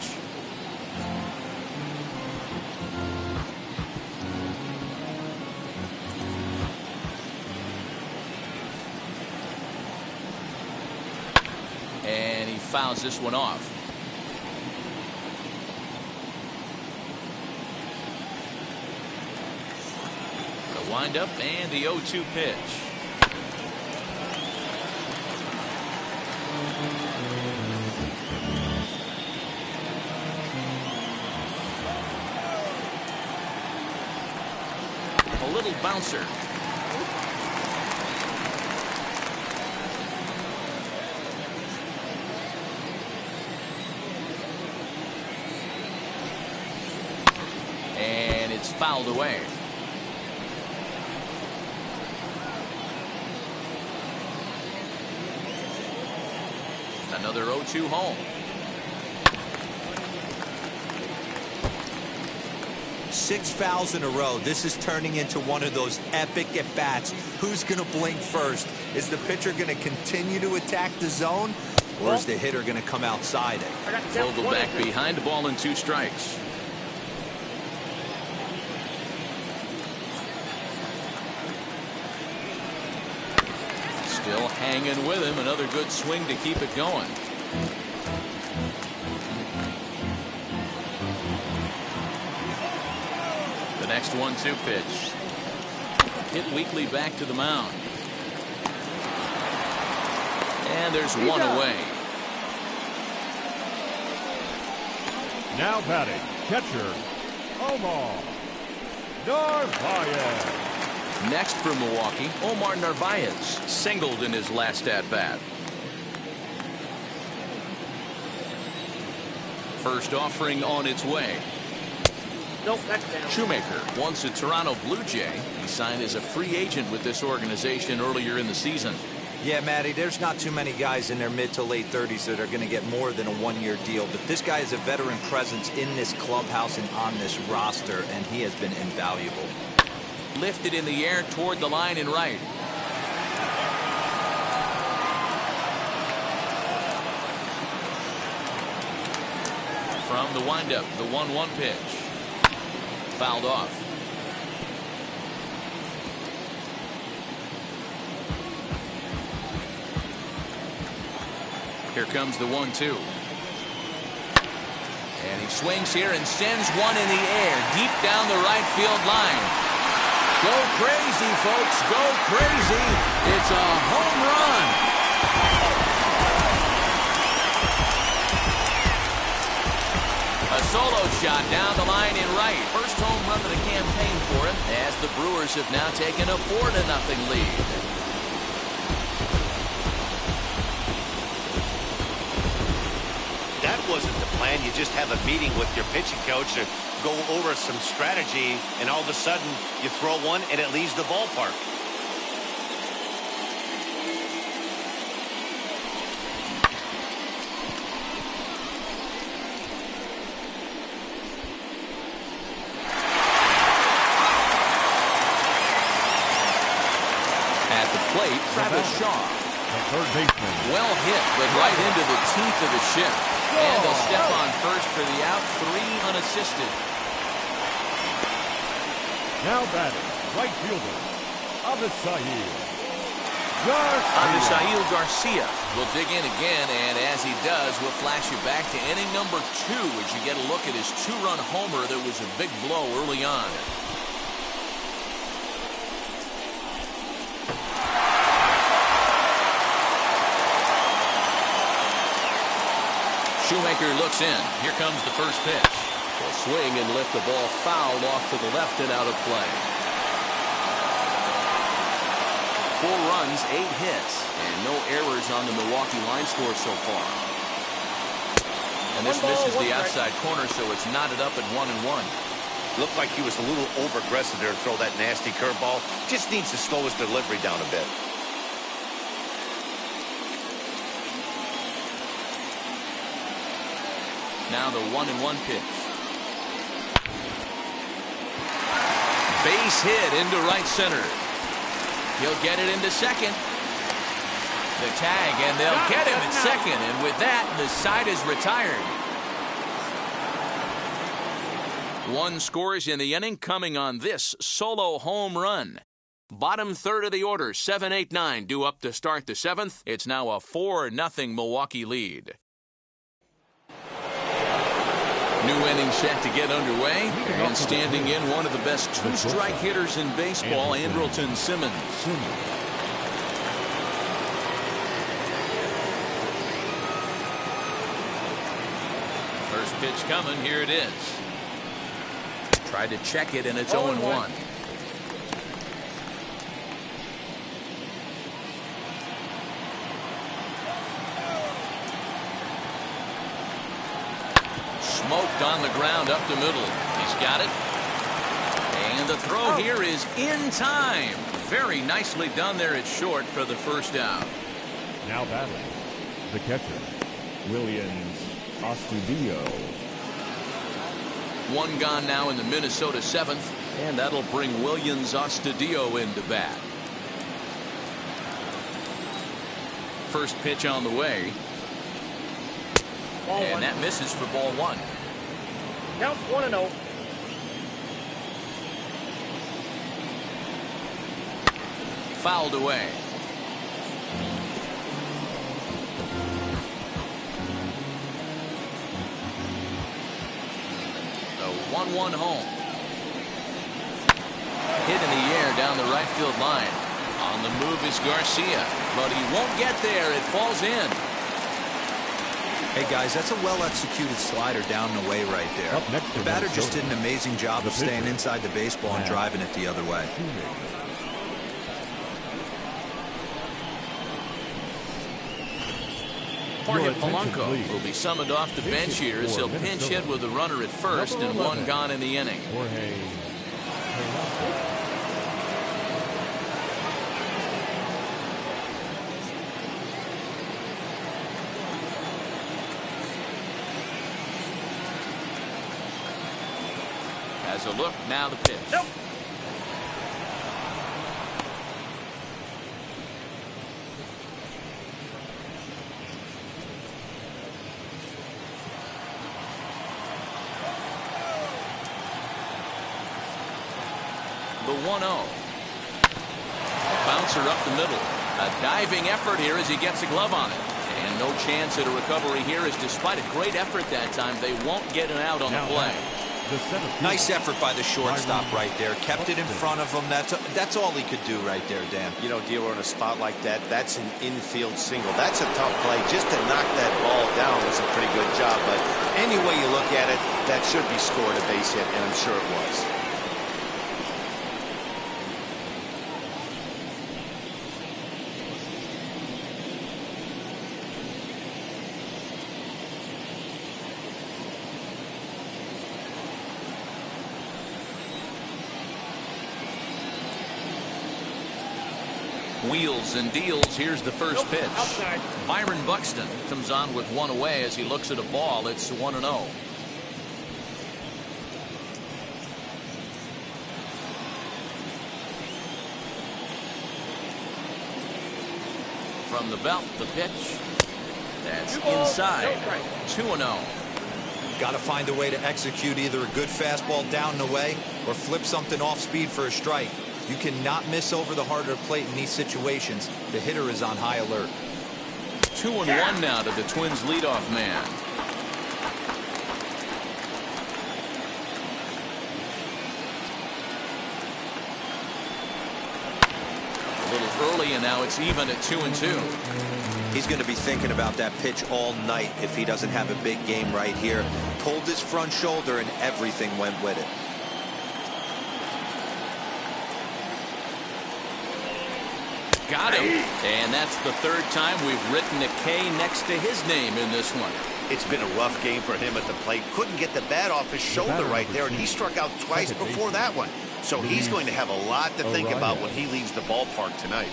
And he fouls this one off. The windup and the 0-2 pitch. A little bouncer. And it's fouled away. Another 0-2 home. 6 fouls in a row. This is turning into one of those epic at-bats. Who's going to blink first? Is the pitcher going to continue to attack the zone, or is the hitter going to come outside it? Vogelback behind the ball and 2 strikes. Still hanging with him. Another good swing to keep it going. The next 1-2 pitch. Hit weakly back to the mound. And there's one away. Now batting, catcher, Omar Narvaez. Next for Milwaukee, Omar Narvaez singled in his last at-bat. First offering on its way. Nope, that's down. Shoemaker, once a Toronto Blue Jay, he signed as a free agent with this organization earlier in the season. Yeah, Matty, there's not too many guys in their mid to late 30s that are going to get more than a 1-year deal. But this guy is a veteran presence in this clubhouse and on this roster, and he has been invaluable. Lifted in the air toward the line and right. From the windup, the 1-1 pitch. Fouled off. Here comes the 1-2. And he swings here and sends one in the air deep down the right field line. Go crazy, folks. Go crazy. It's a home run. A solo shot down the line in right. First home run of the campaign for him as the Brewers have now taken a 4-0 lead. That wasn't the plan. You just have a meeting with your pitching coach to go over some strategy, and all of a sudden you throw one and it leaves the ballpark. to Shaw. The third baseman. Well hit, but right into the teeth of the ship. And they'll step on first for the out, 3 unassisted. Now batting, right fielder, Avisail Garcia will dig in again, and as he does, we'll flash you back to inning number 2 as you get a look at his 2-run homer that was a big blow early on. Shoemaker looks in. Here comes the first pitch. Will swing and lift the ball foul off to the left and out of play. 4 runs, 8 hits, and no errors on the Milwaukee line score so far. And this misses the outside corner, so it's knotted up at 1-1. Looked like he was a little over-aggressive there to throw that nasty curveball. Just needs to slow his delivery down a bit. Now the 1-1 pitch. Base hit into right center. He'll get it into second. The tag, and they'll get him at second. And with that, the side is retired. 1 scores in the inning, coming on this solo home run. Bottom third of the order, 7-8-9 due up to start the 7th. It's now a 4-0 Milwaukee lead. New inning set to get underway, and standing in one of the best 2-strike hitters in baseball, Andrelton Simmons. First pitch coming, here it is. Tried to check it, and it's 0-1. Smoked on the ground up the middle. He's got it. And the throw here is in time. Very nicely done there at short for the first out. Now batting, the catcher, Williams Astudillo. 1 gone now in the Minnesota 7th, and that'll bring Williams Astudillo into bat. First pitch on the way. And that misses for ball 1. Counts 1-0. Fouled away. The 1-1 home. Hit in the air down the right field line. On the move is Garcia, but he won't get there. It falls in. Hey, guys, that's a well-executed slider down and away right there. Up next, the batter just did an amazing job of staying inside the baseball and driving it the other way. Jorge Polanco will be summoned off the bench here as he'll pinch hit with a runner at first and 1 gone in the inning. As a look, now the pitch. Nope. The 1-0. Bouncer up the middle. A diving effort here as he gets a glove on it. And no chance at a recovery here, as despite a great effort that time, they won't get an out on the play. Nice effort by the shortstop right there. Kept it in front of him. That's all he could do right there, Dan. You know, Dealer, in a spot like that, that's an infield single. That's a tough play. Just to knock that ball down was a pretty good job. But any way you look at it, that should be scored a base hit, and I'm sure it was. Wheels and deals. Here's the first pitch. Outside. Byron Buxton comes on with 1 away as he looks at a ball. It's 1-0. From the belt, the pitch. That's inside. 2-0. Got to find a way to execute either a good fastball down and away or flip something off speed for a strike. You cannot miss over the heart of the plate in these situations. The hitter is on high alert. 2-1 now to the Twins leadoff man. A little early, and now it's even at 2-2. He's going to be thinking about that pitch all night if he doesn't have a big game right here. Pulled his front shoulder and everything went with it. Got him. And that's the third time we've written a K next to his name in this one. It's been a rough game for him at the plate. Couldn't get the bat off his shoulder right there, and he struck out twice before that one. So he's going to have a lot to think about when he leaves the ballpark tonight.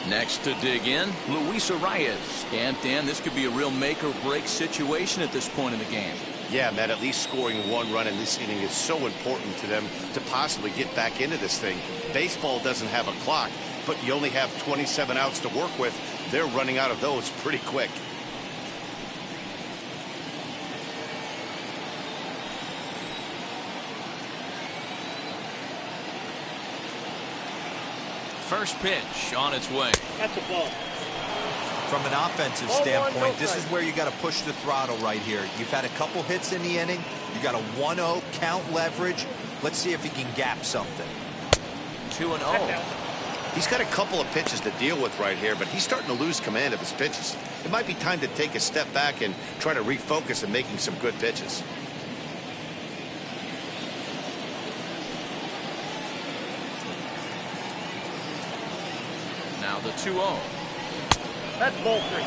Next to dig in, Luis Arias. And Dan, this could be a real make or break situation at this point in the game. Yeah, Matt, at least scoring one run in this inning is so important to them to possibly get back into this thing. Baseball doesn't have a clock, but you only have 27 outs to work with. They're running out of those pretty quick. First pitch on its way. That's a ball. From an offensive standpoint, this is where you got to push the throttle right here. You've had a couple hits in the inning. You got a 1-0 count leverage. Let's see if he can gap something. 2-0. He's got a couple of pitches to deal with right here, but he's starting to lose command of his pitches. It might be time to take a step back and try to refocus on making some good pitches. Now the 2-0. That's ball 3.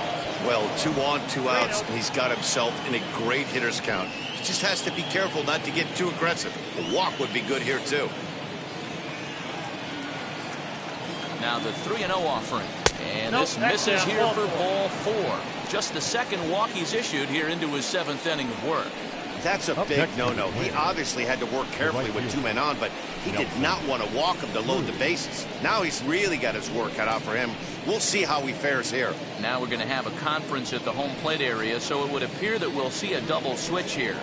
Well, 2 on, 2 outs, and he's got himself in a great hitter's count. He just has to be careful not to get too aggressive. A walk would be good here, too. Now the 3-0 offering. And this misses here for ball 4. Just the second walk he's issued here into his 7th inning of work. That's a big no-no. He obviously had to work carefully with 2 men on, but he did not want to walk him to load the bases. Now he's really got his work cut out for him. We'll see how he fares here. Now we're going to have a conference at the home plate area, so it would appear that we'll see a double switch here.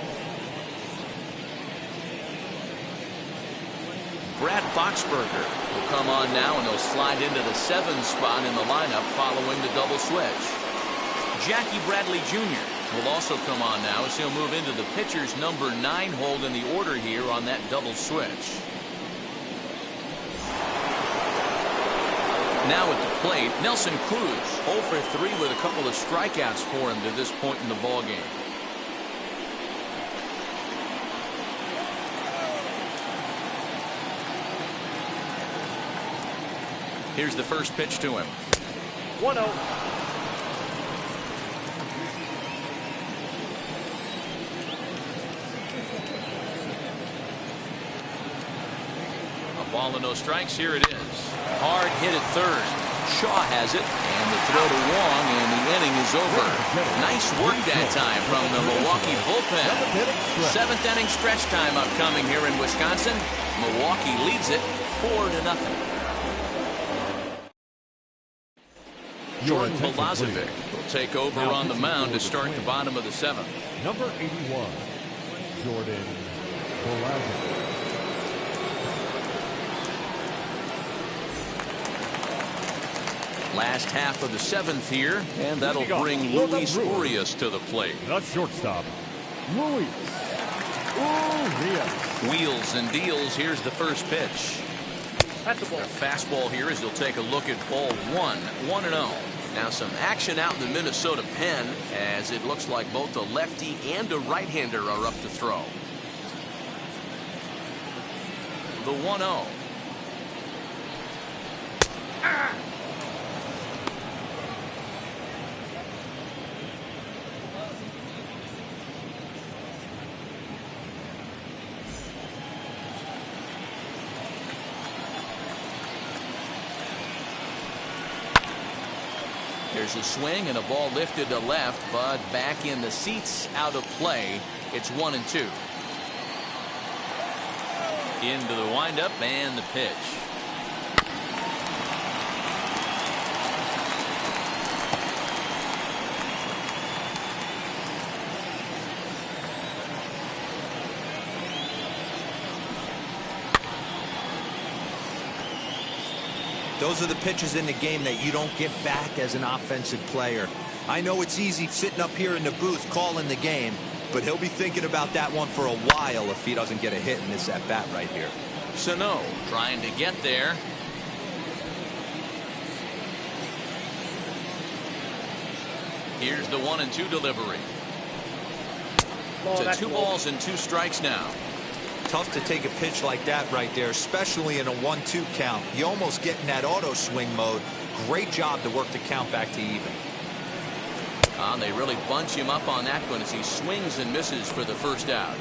Brad Boxberger will come on now, and he'll slide into the 7th spot in the lineup following the double switch. Jackie Bradley Jr. will also come on now as he'll move into the pitcher's number 9 hold in the order here on that double switch. Now at the plate, Nelson Cruz 0 for 3 with a couple of strikeouts for him to this point in the ballgame. Here's the first pitch to him. 1-0. Ball and no strikes. Here it is. Hard hit at third. Shaw has it, and the throw to Wong, and the inning is over. Nice work that time from the Milwaukee bullpen. 7th inning stretch time upcoming here in Wisconsin. Milwaukee leads it 4-0. Jordan Balazovic will take over on the mound to start the bottom of the 7th. Number 81, Jordan Balazovic. Last half of the 7th here, and that'll bring Luis Urias to the plate. The shortstop, Luis Urias. Wheels and deals. Here's the first pitch. That's a ball. A fastball here as he'll take a look at ball 1, 1-0. Now some action out in the Minnesota pen as it looks like both a lefty and a right-hander are up to throw. The 1-0. There's a swing and a ball lifted to left, but back in the seats, out of play. It's 1-2. Into the windup and the pitch. Those are the pitches in the game that you don't get back as an offensive player. I know it's easy sitting up here in the booth calling the game, but he'll be thinking about that one for a while if he doesn't get a hit in this at-bat right here. Sano trying to get there. Here's the 1-2 delivery. To 2 balls and 2 strikes now. Tough to take a pitch like that right there, especially in a 1-2 count. You almost get in that auto swing mode. Great job to work the count back to even. They really bunch him up on that one as he swings and misses for the first out.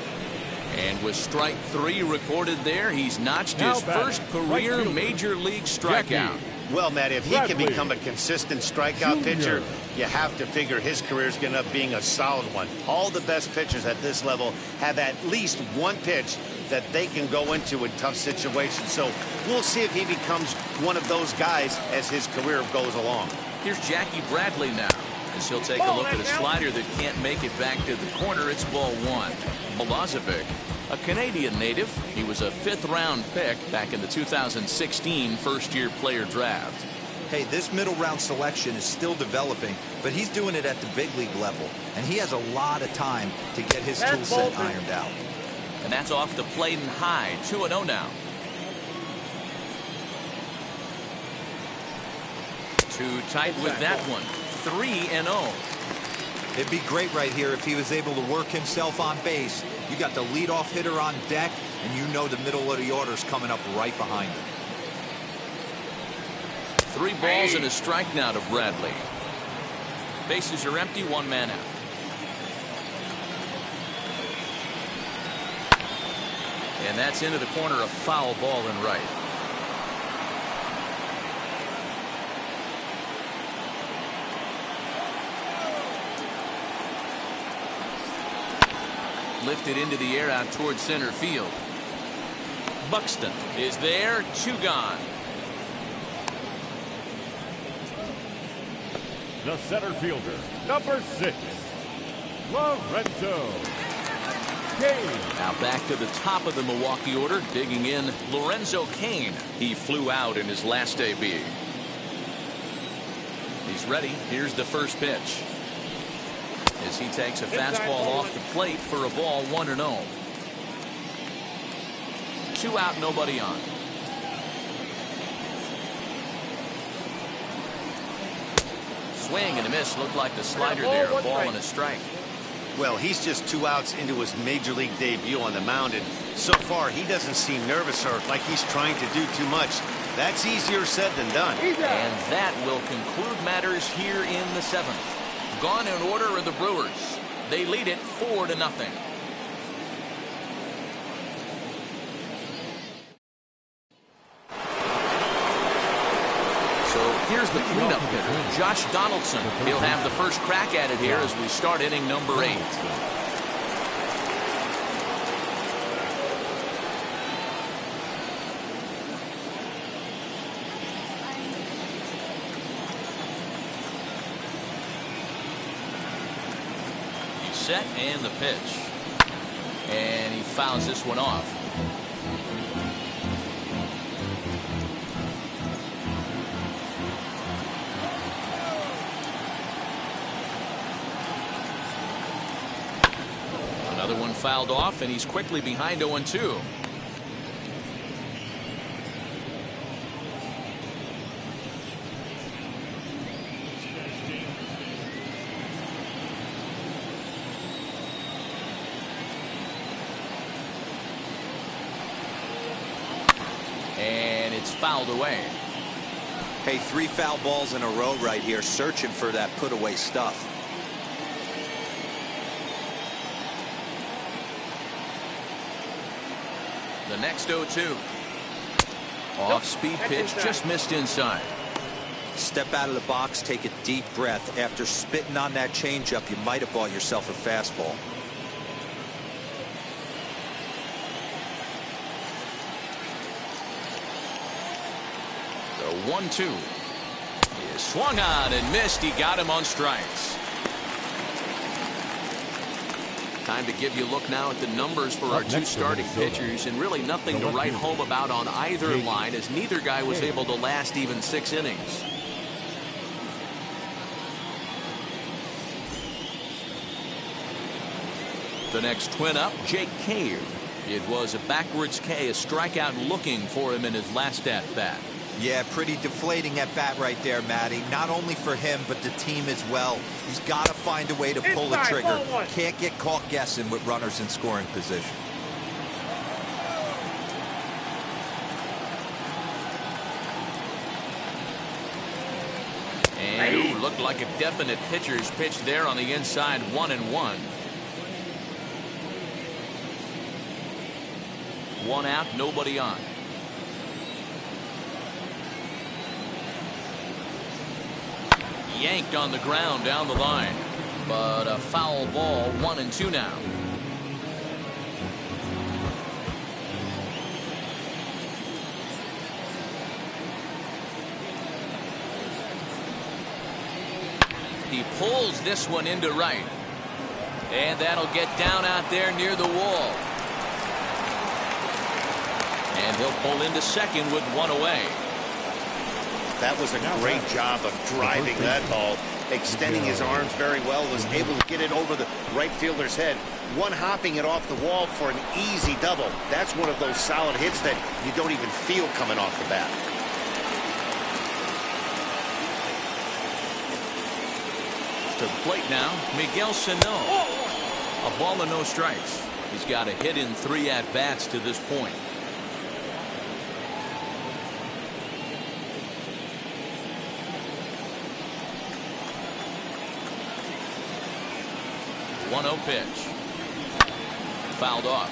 And with strike 3 recorded there, he's notched his first career major league strikeout. Well, Matt, if he can become a consistent strikeout pitcher, you have to figure his career is going to be a solid one. All the best pitchers at this level have at least one pitch that they can go into in tough situations. So we'll see if he becomes one of those guys as his career goes along. Here's Jackie Bradley now, as he'll take a look at a slider that can't make it back to the corner. It's ball 1. Milosevic, a Canadian native. He was a 5th-round pick back in the 2016 first-year player draft. Hey, this middle-round selection is still developing, but he's doing it at the big league level, and he has a lot of time to get his tool set ironed out. And that's off the plate and high. 2-0 now. 2 tight with that one. 3-0. It'd be great right here if he was able to work himself on base. You got the leadoff hitter on deck, and you know the middle of the order's coming up right behind him. 3 balls and a strike now to Bradley. Bases are empty, 1 man out. And that's into the corner, a foul ball and right. Lifted into the air out towards center field. Buxton is there, 2 gone. The center fielder, number 6, Lorenzo Cain. Now back to the top of the Milwaukee order, digging in Lorenzo Cain. He flew out in his last AB. He's ready. Here's the first pitch. As he takes a fastball off the plate for a ball, 1-0. 2 out, nobody on. Swing and a miss. Looked like the slider there. A ball and a strike. Well, he's just 2 outs into his major league debut on the mound, and so far he doesn't seem nervous or like he's trying to do too much. That's easier said than done. And that will conclude matters here in the 7th. Gone in order are the Brewers. They lead it 4-0. So here's the cleanup hitter, Josh Donaldson. He'll have the first crack at it here as we start inning number 8. Set and the pitch, and he fouls this one off. Another one fouled off, and he's quickly behind 0-2. And it's fouled away. Hey, 3 foul balls in a row right here, searching for that put away stuff. The next 0-2. Off speed pitch, just missed inside. Step out of the box, take a deep breath. After spitting on that changeup, you might have bought yourself a fastball. The 1-2 is swung on and missed. He got him on strikes. Time to give you a look now at the numbers for our two starting pitchers, and really nothing to write home about on either line, as neither guy was able to last even 6 innings. The next twin up, Jake Cave. It was a backwards K, a strikeout looking for him in his last at-bat. Yeah, pretty deflating at bat right there, Matty. Not only for him, but the team as well. He's got to find a way to pull the trigger. Can't get caught guessing with runners in scoring position. And looked like a definite pitcher's pitch there on the inside, 1-1. 1 out, nobody on. Yanked on the ground down the line, but a foul ball. 1-2 now. He pulls this one into right, and that'll get down out there near the wall, and he'll pull into second with 1 away. That was a great job of driving that ball, extending his arms very well, was able to get it over the right fielder's head, one-hopping it off the wall for an easy double. That's one of those solid hits that you don't even feel coming off the bat. To the plate now, Miguel Sano. A ball and no strikes. He's got a hit in 3 at-bats to this point. The 1-0 pitch. Fouled off.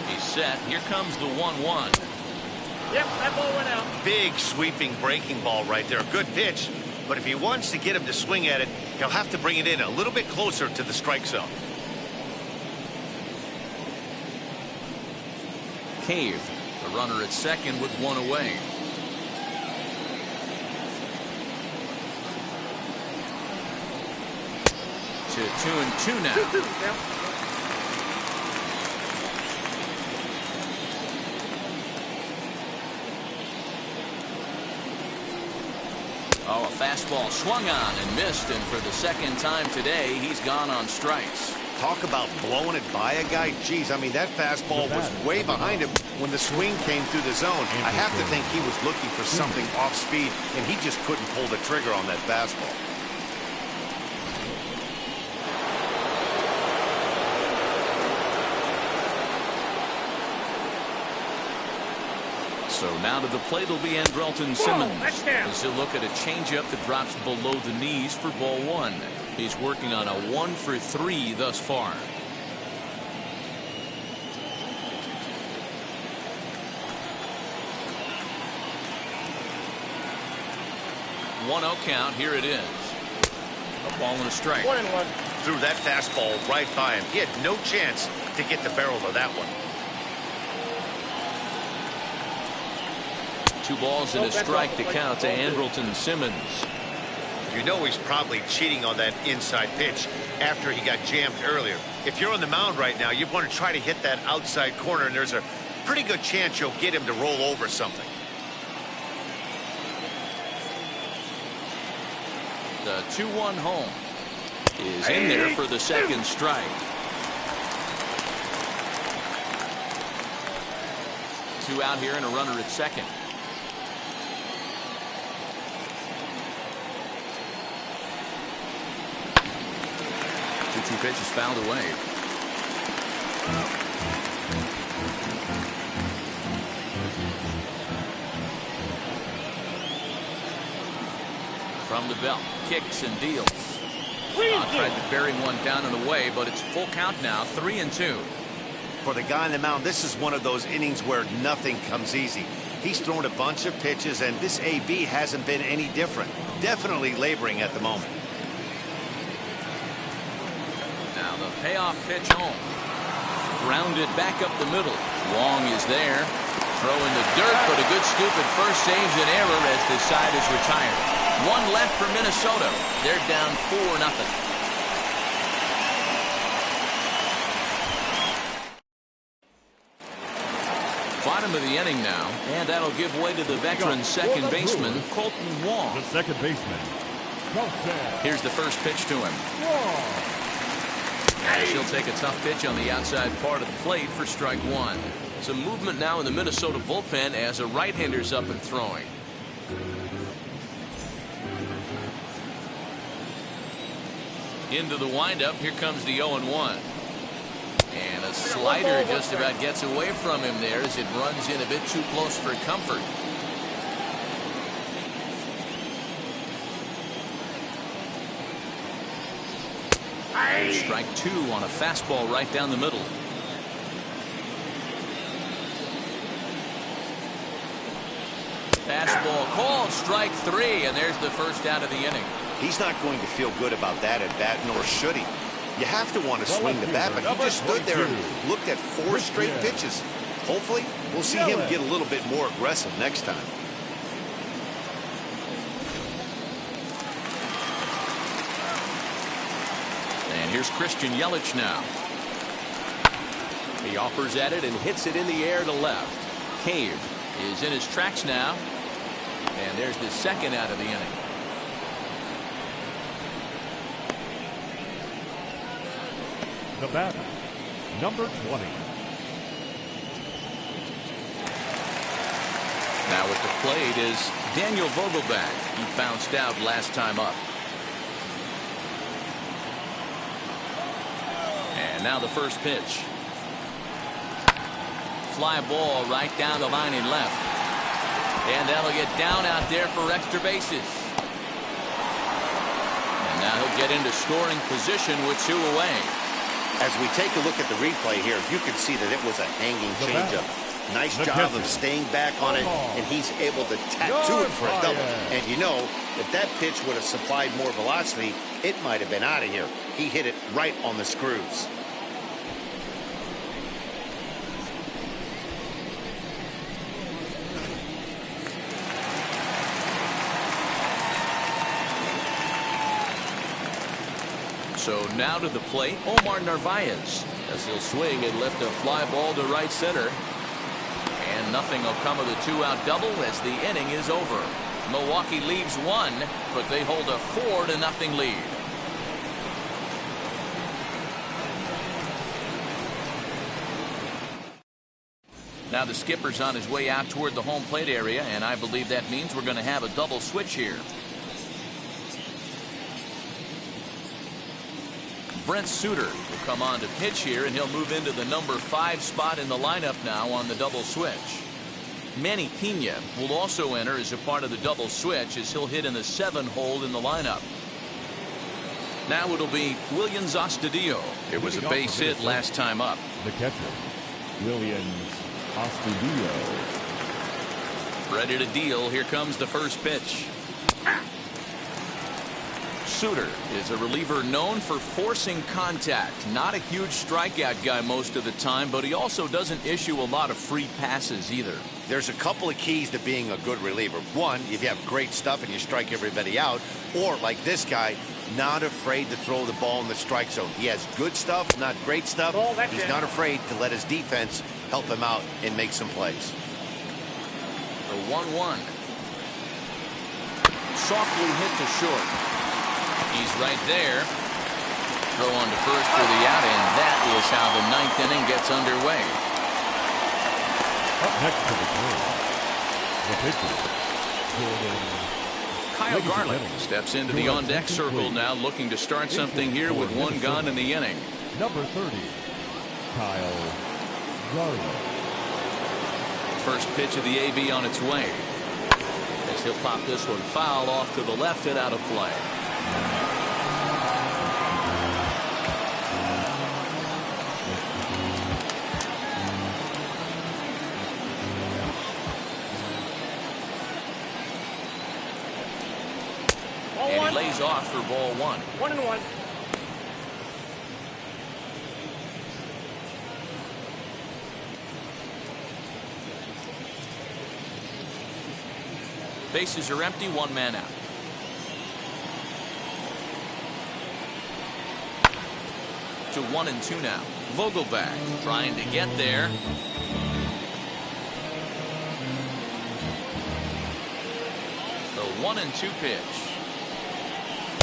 He's set. Here comes the 1-1. Yep, that ball went out. Big sweeping breaking ball right there. Good pitch. But if he wants to get him to swing at it, he'll have to bring it in a little bit closer to the strike zone. Cave, the runner at second with 1 away. To 2-2 now. 2-2 now. Oh, a fastball swung on and missed, and for the second time today, he's gone on strikes. Talk about blowing it by a guy. Geez, I mean, that fastball was way behind him when the swing came through the zone. I have to think he was looking for something off speed, and he just couldn't pull the trigger on that fastball. So now to the plate will be Andrelton Simmons. As he'll look at a changeup that drops below the knees for ball 1. He's working on a 1 for 3 thus far. One 0 count. Here it is. A ball and a strike. 1-1. Threw that fastball right by him. He had no chance to get the barrel of that one. 2 balls and a strike to count to Andrelton Simmons. You know he's probably cheating on that inside pitch after he got jammed earlier. If you're on the mound right now, you want to try to hit that outside corner, and there's a pretty good chance you'll get him to roll over something. The 2-1 home is in there for the second strike. 2 out here and a runner at second. 2 pitches fouled away. From the belt, kicks and deals. Tried to bury one down and away, but it's full count now, 3-2. For the guy on the mound, this is one of those innings where nothing comes easy. He's thrown a bunch of pitches, and this AB hasn't been any different. Definitely laboring at the moment. Now the payoff pitch home. Grounded back up the middle. Long is there. Throw in the dirt, but a good scoop at first saves an error as the side is retired. One left for Minnesota. They're down 4-0. Bottom of the inning now, and that'll give way to the veteran second baseman, Colton Wong. The second baseman, Colton. Here's the first pitch to him. She'll take a tough pitch on the outside part of the plate for strike one. Some movement now in the Minnesota bullpen as a right-hander's up and throwing. Into the windup, here comes the 0-1. And a slider just about gets away from him there as it runs in a bit too close for comfort. Strike two on a fastball right down the middle. Fastball called, strike three, and there's the first out of the inning. He's not going to feel good about that at bat, nor should he. You have to want to swing the bat, but he just stood there and looked at 4 straight pitches. Hopefully, we'll see him get a little bit more aggressive next time. And here's Christian Yelich now. He offers at it and hits it in the air to left. Cave is in his tracks now. And there's the second out of the inning. The batter, number 20. Now at the plate is Daniel Vogelbach. He bounced out last time up. And now the first pitch. Fly ball right down the line and left. And that'll get down out there for extra bases. And now he'll get into scoring position with 2 away. As we take a look at the replay here, you can see that it was a hanging changeup. Nice job of staying back on it, and he's able to tattoo it for a double. And you know, if that pitch would have supplied more velocity, it might have been out of here. He hit it right on the screws. So now to the plate, Omar Narvaez, as he'll swing and lift a fly ball to right center. And nothing will come of the 2-out double as the inning is over. Milwaukee leaves 1, but they hold a 4-0 lead. Now the skipper's on his way out toward the home plate area, and I believe that means we're going to have a double switch here. Brent Suter will come on to pitch here, and he'll move into the number 5 spot in the lineup now on the double switch. Manny Pena will also enter as a part of the double switch as he'll hit in the 7 hole in the lineup. Now it'll be Willians Astudillo. It was a base hit last time up. The catcher, Willians Astudillo. Ready to deal. Here comes the first pitch. Suter is a reliever known for forcing contact. Not a huge strikeout guy most of the time, but he also doesn't issue a lot of free passes either. There's a couple of keys to being a good reliever. One, if you have great stuff and you strike everybody out, or like this guy, not afraid to throw the ball in the strike zone. He has good stuff, not great stuff. He's not afraid to let his defense help him out and make some plays. The 1-1. Softly hit to short. He's right there. Throw on to first for the out, and that is how the 9th inning gets underway. Up next to the plate, the pitcher, Kyle Garland steps into the on-deck circle now, looking to start something here with 1 gone in the inning. Number 30, Kyle Garland. First pitch of the AB on its way. As he'll pop this one foul off to the left and out of play. And he lays off for ball 1. 1-1. Bases are empty, 1 man out. To 1-2 now. Vogelback trying to get there. The 1-2 pitch.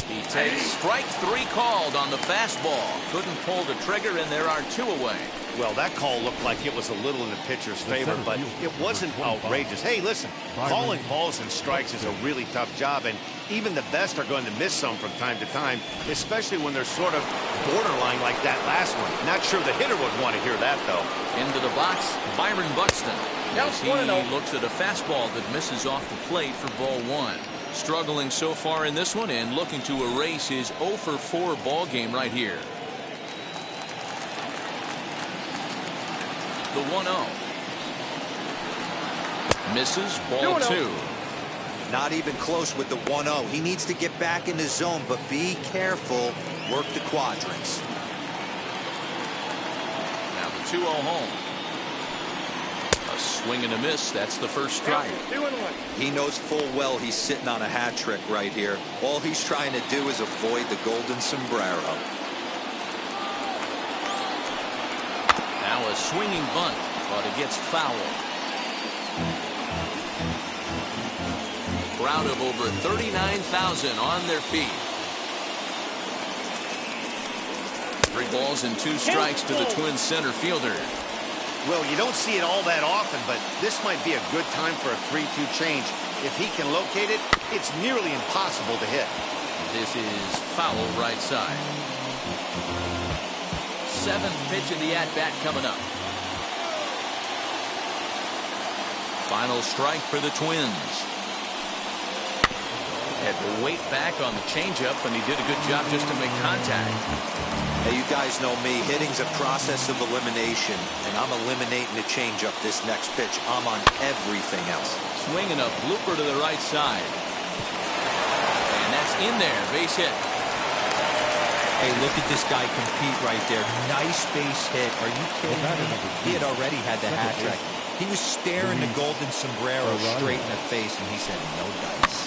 He takes strike 3 called on the fastball. Couldn't pull the trigger, and there are 2 away. Well, that call looked like it was a little in the pitcher's favor, but it wasn't outrageous. Hey, listen, calling balls and strikes is a really tough job, and even the best are going to miss some from time to time, especially when they're sort of borderline like that last one. Not sure the hitter would want to hear that, though. Into the box, Byron Buxton. As he looks at a fastball that misses off the plate for ball 1. Struggling so far in this one and looking to erase his 0 for 4 ball game right here. The 1-0. Misses, ball 2. Not even close with the 1-0. He needs to get back in the zone, but be careful. Work the quadrants. Now the 2-0 home. A swing and a miss. That's the first strike. 2-1. He knows full well he's sitting on a hat trick right here. All he's trying to do is avoid the golden sombrero. Now a swinging bunt, but it gets foul. Crowd of over 39,000 on their feet. 3 balls and 2 strikes to the Twins center fielder. Well, you don't see it all that often, but this might be a good time for a 3-2 change. If he can locate it, it's nearly impossible to hit. This is foul right side. 7th pitch of the at-bat coming up. Final strike for the Twins. Had to wait back on the changeup, and he did a good job just to make contact. Hey, you guys know me. Hitting's a process of elimination, and I'm eliminating the changeup this next pitch. I'm on everything else. Swinging a blooper to the right side. And that's in there. Base hit. Hey, look at this guy compete right there. Nice base hit. Are you kidding me? He had already had the hat trick. He was staring the golden sombrero straight in the face, and he said, no dice.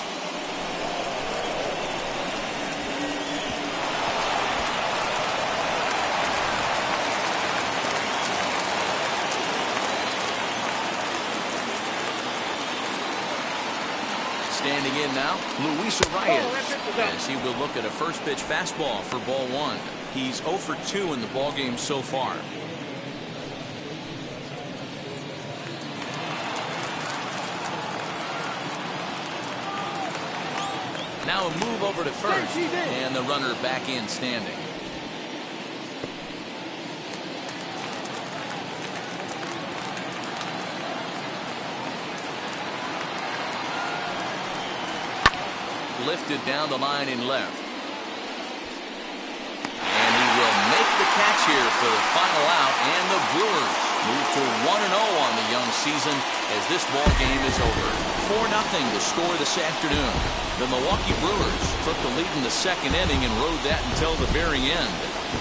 Standing in now, Luis Arias, as he will look at a first pitch fastball for ball 1. He's 0 for 2 in the ball game so far. Now a move over to first, and the runner back in standing. Lifted down the line in left. And he will make the catch here for the final out, and the Brewers move to 1-0 on the young season as this ball game is over. 4-0 the score this afternoon. The Milwaukee Brewers took the lead in the 2nd inning and rode that until the very end.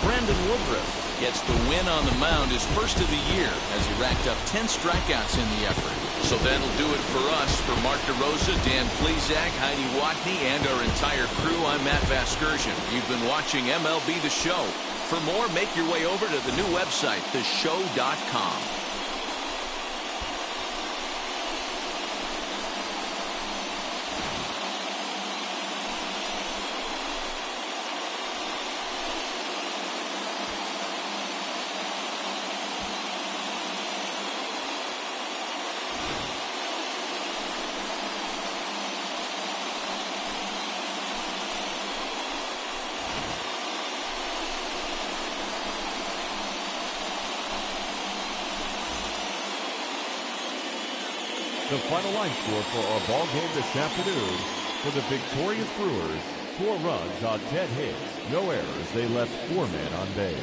Brandon Woodruff gets the win on the mound, his first of the year, as he racked up 10 strikeouts in the effort. So that'll do it for us. For Mark DeRosa, Dan Plesac, Heidi Watney, and our entire crew, I'm Matt Vasgersian. You've been watching MLB The Show. For more, make your way over to the new website, theshow.com. The final line score for our ball game this afternoon: for the victorious Brewers, 4 runs on 10 hits, no errors. They left 4 men on base.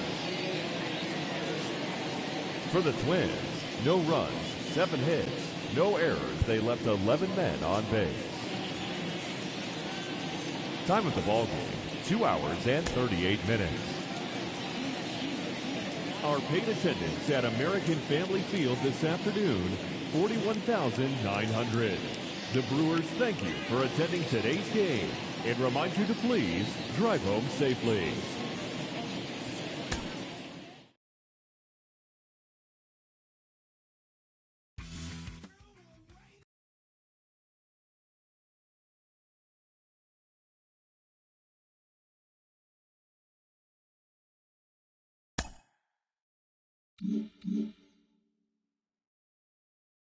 For the Twins, no runs, 7 hits, no errors. They left 11 men on base. Time of the ball game, 2 hours and 38 minutes. Our paid attendance at American Family Field this afternoon, 41,900. The Brewers thank you for attending today's game and remind you to please drive home safely.